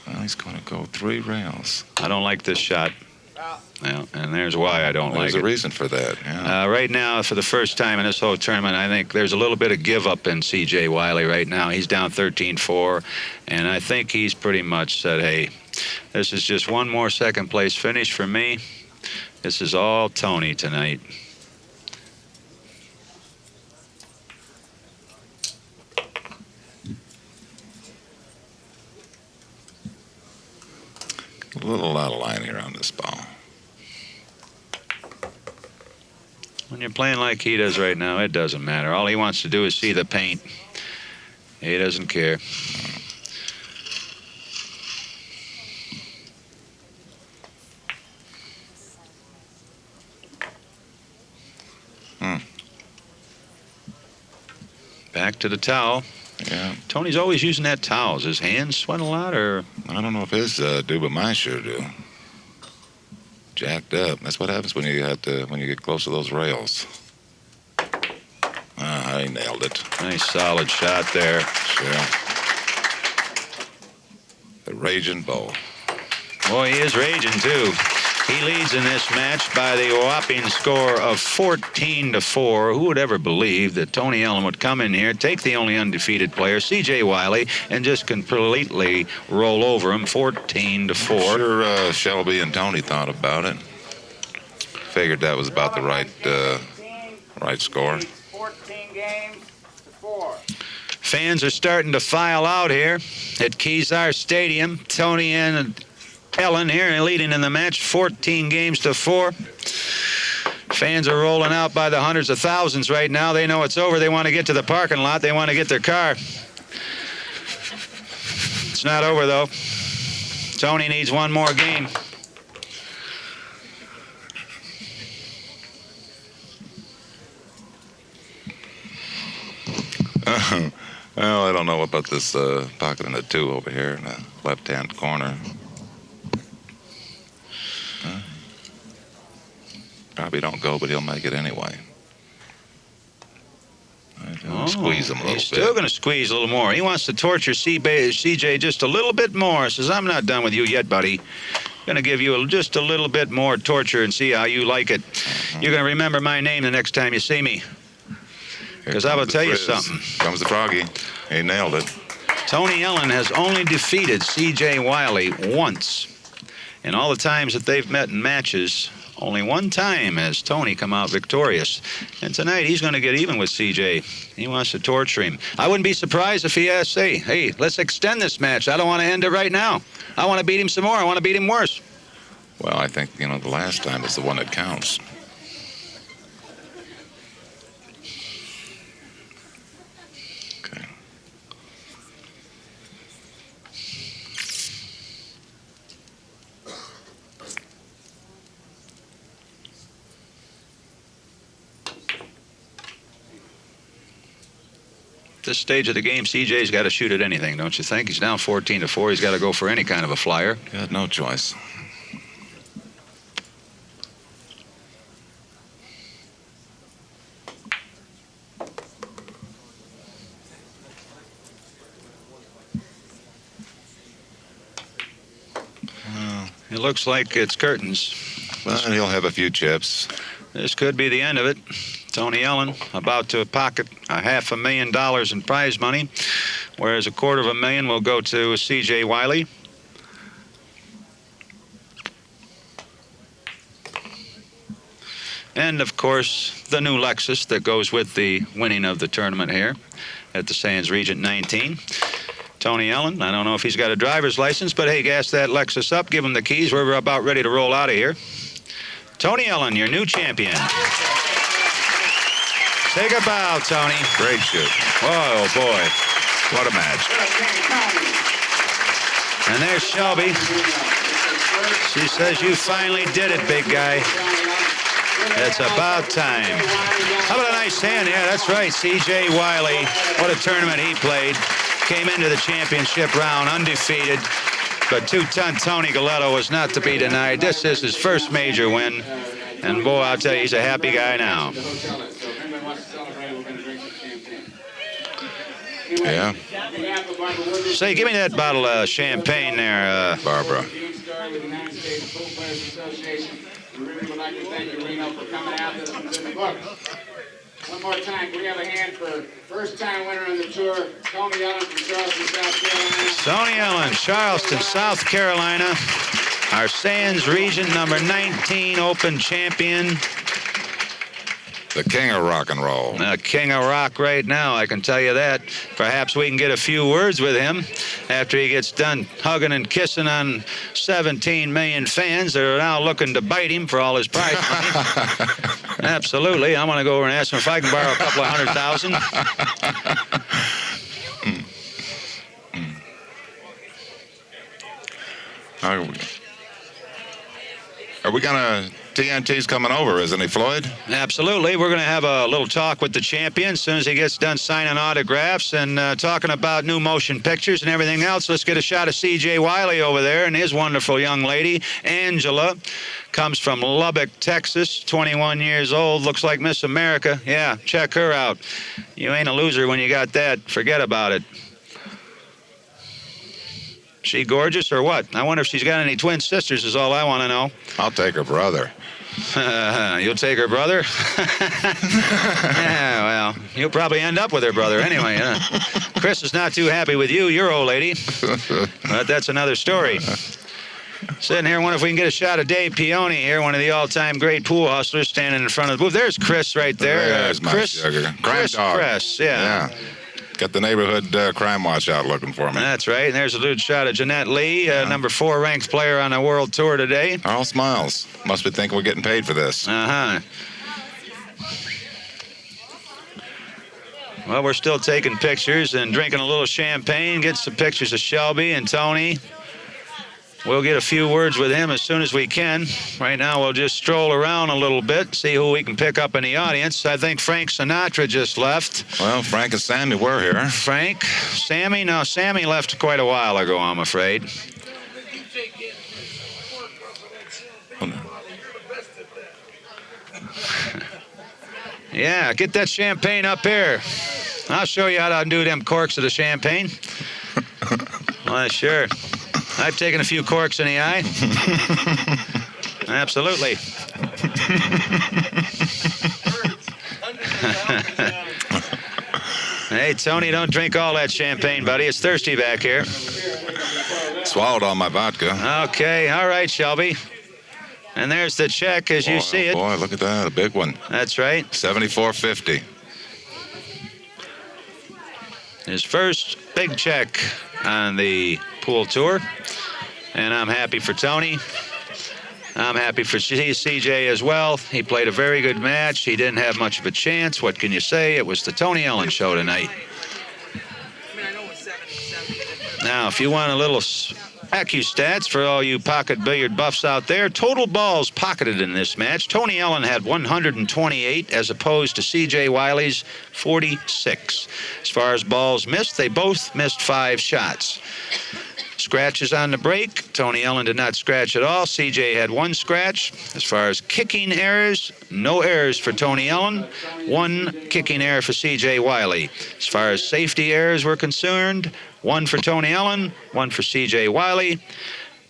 Speaker 2: Well, he's going to go 3 rails.
Speaker 1: I don't like this shot. Well, and there's why I don't like it.
Speaker 2: There's a reason for that, yeah.
Speaker 1: Right now, for the first time in this whole tournament, I think there's a little bit of give up in C.J. Wiley right now. He's down 13-4, and I think he's pretty much said, hey, this is just one more second-place finish for me. This is all Tony tonight.
Speaker 2: A little out of line here on this ball.
Speaker 1: When you're playing like he does right now, it doesn't matter. All he wants to do is see the paint. He doesn't care. Back to the towel.
Speaker 2: Yeah.
Speaker 1: Tony's always using that towel. Does his hands sweat a lot, or?
Speaker 2: I don't know if his do, but mine sure do. Jacked up. That's what happens when you get close to those rails. I nailed it.
Speaker 1: Nice solid shot there.
Speaker 2: Sure. The raging bull.
Speaker 1: Boy, he is raging too. He leads in this match by the whopping score of 14-4. Who would ever believe that Tony Ellin would come in here, take the only undefeated player, C.J. Wiley, and just completely roll over him, 14-4.
Speaker 2: Sure, Shelby and Tony thought about it. Figured that was about the right score.
Speaker 3: 14 games to 4.
Speaker 1: Fans are starting to file out here at Kezar Stadium. Tony and Ellin here leading in the match, 14-4. Fans are rolling out by the hundreds of thousands right now. They know it's over. They want to get to the parking lot. They want to get their car. It's not over, though. Tony needs one more game.
Speaker 2: Well, I don't know about this pocket in the 2 over here in the left-hand corner. Probably don't go, but he'll make it anyway. Squeeze him a little bit.
Speaker 1: He's still going to squeeze a little more. He wants to torture CJ just a little bit more. Says, I'm not done with you yet, buddy. Going to give you just a little bit more torture and see how you like it. You're going to remember my name the next time you see me. Because I will tell you something.
Speaker 2: Comes the froggy. He nailed it.
Speaker 1: Tony Ellin has only defeated C.J. Wiley once. In all the times that they've met in matches, only one time has Tony come out victorious. And tonight he's going to get even with C.J. He wants to torture him. I wouldn't be surprised if he asks, hey, let's extend this match. I don't want to end it right now. I want to beat him some more. I want to beat him worse.
Speaker 2: Well, I think, the last time is the one that counts.
Speaker 1: This stage of the game, CJ's got to shoot at anything, don't you think? He's down 14-4. He's got to go for any kind of a flyer.
Speaker 2: Got no choice.
Speaker 1: It looks like it's curtains.
Speaker 2: Well, he'll have a few chips.
Speaker 1: This could be the end of it. Tony Ellin about to pocket $500,000 in prize money, whereas $250,000 will go to C.J. Wiley. And, of course, the new Lexus that goes with the winning of the tournament here at the Sands Regent 19. Tony Ellin, I don't know if he's got a driver's license, but hey, gas that Lexus up, give him the keys. We're about ready to roll out of here. Tony Ellin, your new champion. Take a bow, Tony.
Speaker 2: Great shoot.
Speaker 1: Oh, boy.
Speaker 2: What a match.
Speaker 1: And there's Shelby. She says, you finally did it, big guy. It's about time. How about a nice hand? Yeah, that's right. C.J. Wiley. What a tournament he played. Came into the championship round undefeated. But two-ton Tony Galletto was not to be denied. This is his first major win. And, boy, I'll tell you, he's a happy guy now.
Speaker 2: Yeah.
Speaker 1: Say, give me that bottle of champagne there, Barbara.
Speaker 3: One more time, can we have a hand for first-time winner on the tour, Tony Ellin from Charleston, South Carolina.
Speaker 1: Tony Ellin, Charleston, South Carolina, our Sands Region number 19 Open champion.
Speaker 2: The king of rock and roll.
Speaker 1: King of rock right now, I can tell you that. Perhaps we can get a few words with him after he gets done hugging and kissing on 17 million fans that are now looking to bite him for all his prize money. Absolutely. I'm going to go over and ask him if I can borrow a couple of 100,000.
Speaker 2: Are we going to... TNT's coming over, isn't he, Floyd?
Speaker 1: Absolutely. We're going to have a little talk with the champion as soon as he gets done signing autographs and talking about new motion pictures and everything else. Let's get a shot of C.J. Wiley over there and his wonderful young lady, Angela. Comes from Lubbock, Texas, 21 years old, looks like Miss America. Yeah, check her out. You ain't a loser when you got that. Forget about it. She gorgeous or what? I wonder if she's got any twin sisters is all I want to know.
Speaker 2: I'll take her brother.
Speaker 1: You'll take her brother? Yeah, well, you'll probably end up with her brother anyway. Chris is not too happy with you, your old lady. But that's another story. Sitting here, wonder if we can get a shot of Dave Peone here, one of the all-time great pool hustlers, standing in front of the booth. There's Chris right there.
Speaker 2: There's my sugar.
Speaker 1: Chris Cress, yeah.
Speaker 2: Got the neighborhood crime watch out looking for me.
Speaker 1: That's right. And there's a good shot of Jeanette Lee, number 4 ranked player on the world tour today.
Speaker 2: All smiles. Must be thinking we're getting paid for this.
Speaker 1: Uh-huh. Well, we're still taking pictures and drinking a little champagne, getting some pictures of Shelby and Tony. We'll get a few words with him as soon as we can. Right now, we'll just stroll around a little bit, see who we can pick up in the audience. I think Frank Sinatra just left.
Speaker 2: Well, Frank and Sammy were here.
Speaker 1: Frank? Sammy? No, Sammy left quite a while ago, I'm afraid. Yeah, get that champagne up here. I'll show you how to undo them corks of the champagne. Well, sure. I've taken a few corks in the eye. Absolutely. Hey, Tony, don't drink all that champagne, buddy. It's thirsty back here.
Speaker 2: Swallowed all my vodka.
Speaker 1: Okay, all right, Shelby. And there's the check as you see it.
Speaker 2: Boy, look at that, a big one.
Speaker 1: That's right.
Speaker 2: $74.50.
Speaker 1: His first big check on the pool tour. And I'm happy for Tony. I'm happy for CJ as well. He played a very good match. He didn't have much of a chance. What can you say? It was the Tony Ellin show tonight. Now, if you want a little Accu-Stats for all you pocket billiard buffs out there, total balls pocketed in this match. Tony Ellin had 128 as opposed to C.J. Wiley's 46. As far as balls missed, they both missed 5 shots. Scratches on the break. Tony Ellin did not scratch at all. CJ had 1 scratch. As far as kicking errors, no errors for Tony Ellin. 1 kicking error for CJ Wiley. As far as safety errors were concerned, 1 for Tony Ellin, 1 for CJ Wiley.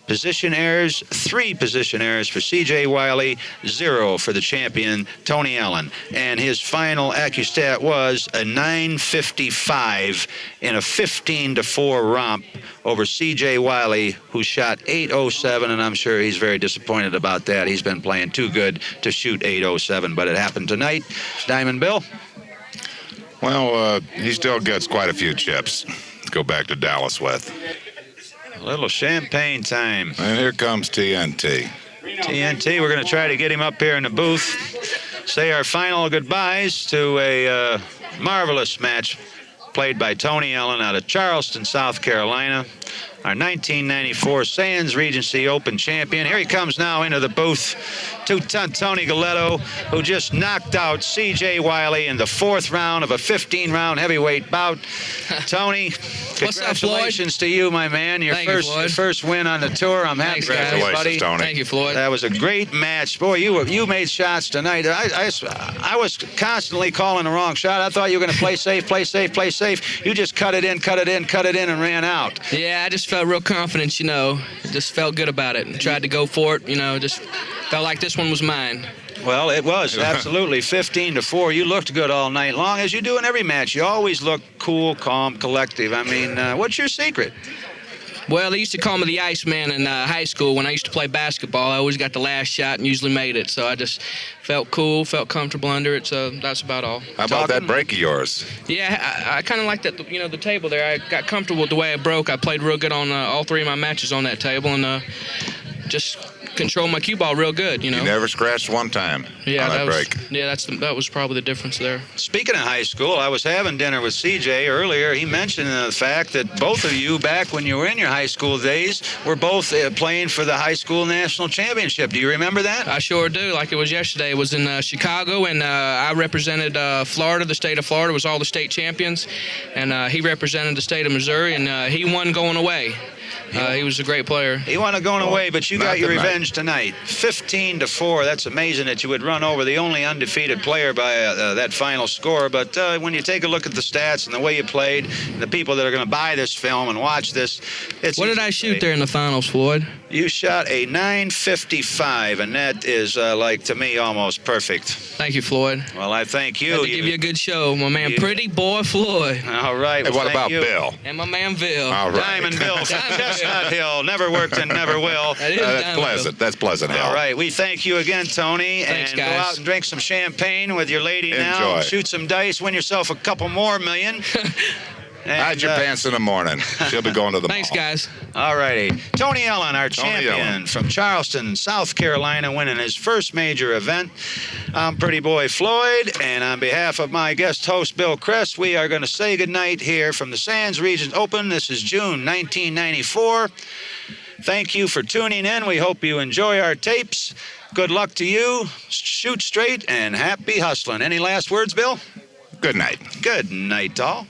Speaker 1: Position errors, 3 position errors for C.J. Wiley, 0 for the champion, Tony Ellin. And his final Accu-Stat was a 955 in a 15-4 romp over C.J. Wiley, who shot 807, and I'm sure he's very disappointed about that. He's been playing too good to shoot 807, but it happened tonight. Diamond Bill?
Speaker 2: Well, he still gets quite a few chips to go back to Dallas with.
Speaker 1: A little champagne time.
Speaker 2: And here comes TNT.
Speaker 1: TNT, we're going to try to get him up here in the booth. Say our final goodbyes to a marvelous match played by Tony Ellin out of Charleston, South Carolina. Our 1994 Sands Regency Open champion. Here he comes now into the booth. Two-ton Tony Galletto, who just knocked out C.J. Wiley in the 4th round of a 15-round heavyweight bout. Tony, congratulations to you, my man. Your first win on the tour. I'm happy for you, buddy.
Speaker 2: Tony.
Speaker 4: Thank you, Floyd.
Speaker 1: That was a great match. Boy, you made shots tonight. I was constantly calling the wrong shot. I thought you were going to play safe, play safe, play safe. You just cut it in, and ran out.
Speaker 4: Yeah, I just felt real confident, Just felt good about it. Tried to go for it, just felt like this one was mine.
Speaker 1: Well, it was, absolutely. 15-4. You looked good all night long, as you do in every match. You always look cool, calm, collective. I mean, what's your secret?
Speaker 4: Well, they used to call me the Iceman in high school when I used to play basketball. I always got the last shot and usually made it. So I just felt cool, felt comfortable under it. So that's about all.
Speaker 2: How about that break of yours?
Speaker 4: Yeah, I kind of like that. The table there. I got comfortable with the way it broke. I played real good on all 3 of my matches on that table, and just control my cue ball real good. You
Speaker 2: never scratched one time on that break.
Speaker 4: Yeah, that was probably the difference there.
Speaker 1: Speaking of high school, I was having dinner with CJ earlier. He mentioned the fact that both of you, back when you were in your high school days, were both playing for the high school national championship. Do you remember that?
Speaker 4: I sure do, like it was yesterday. It was in Chicago, and I represented Florida. The state of Florida was all the state champions, and he represented the state of Missouri, and he won going away. He was a great player.
Speaker 1: He won going away, but you got your revenge tonight. 15-4. That's amazing that you would run over the only undefeated player by that final score. But when you take a look at the stats and the way you played, and the people that are going to buy this film and watch this, it's
Speaker 4: what did I shoot there in the finals, Floyd?
Speaker 1: You shot a 9.55, and that is, to me, almost perfect.
Speaker 4: Thank you, Floyd.
Speaker 1: Well, I thank you.
Speaker 4: Had to give you a good show, my man, Pretty Boy Floyd.
Speaker 1: All right.
Speaker 2: Hey,
Speaker 1: well,
Speaker 2: what about
Speaker 1: you.
Speaker 2: Bill?
Speaker 4: And my man, Bill.
Speaker 2: All right.
Speaker 1: Diamond Bill from Chestnut Hill. Never worked and never will.
Speaker 4: That's
Speaker 2: pleasant. That's Pleasant Hill.
Speaker 1: All right. We thank you again, Tony.
Speaker 4: Thanks,
Speaker 1: and
Speaker 4: guys.
Speaker 1: Go out and drink some champagne with your lady now.
Speaker 2: Enjoy.
Speaker 1: Shoot some dice. Win yourself a couple more million.
Speaker 2: Hide your pants in the morning. She'll be going to the
Speaker 4: Thanks,
Speaker 2: mall.
Speaker 4: guys.
Speaker 1: All righty. Tony Ellin, our
Speaker 2: Tony
Speaker 1: champion
Speaker 2: Ellin.
Speaker 1: from Charleston, South Carolina, winning his first major event. I'm Pretty Boy Floyd, and on behalf of my guest host, Bill Cress, we are going to say goodnight here from the Sands Regency Open. This is June 1994. Thank you for tuning in. We hope you enjoy our tapes. Good luck to you. Shoot straight and happy hustling. Any last words, Bill?
Speaker 2: Good night.
Speaker 1: Good night, all.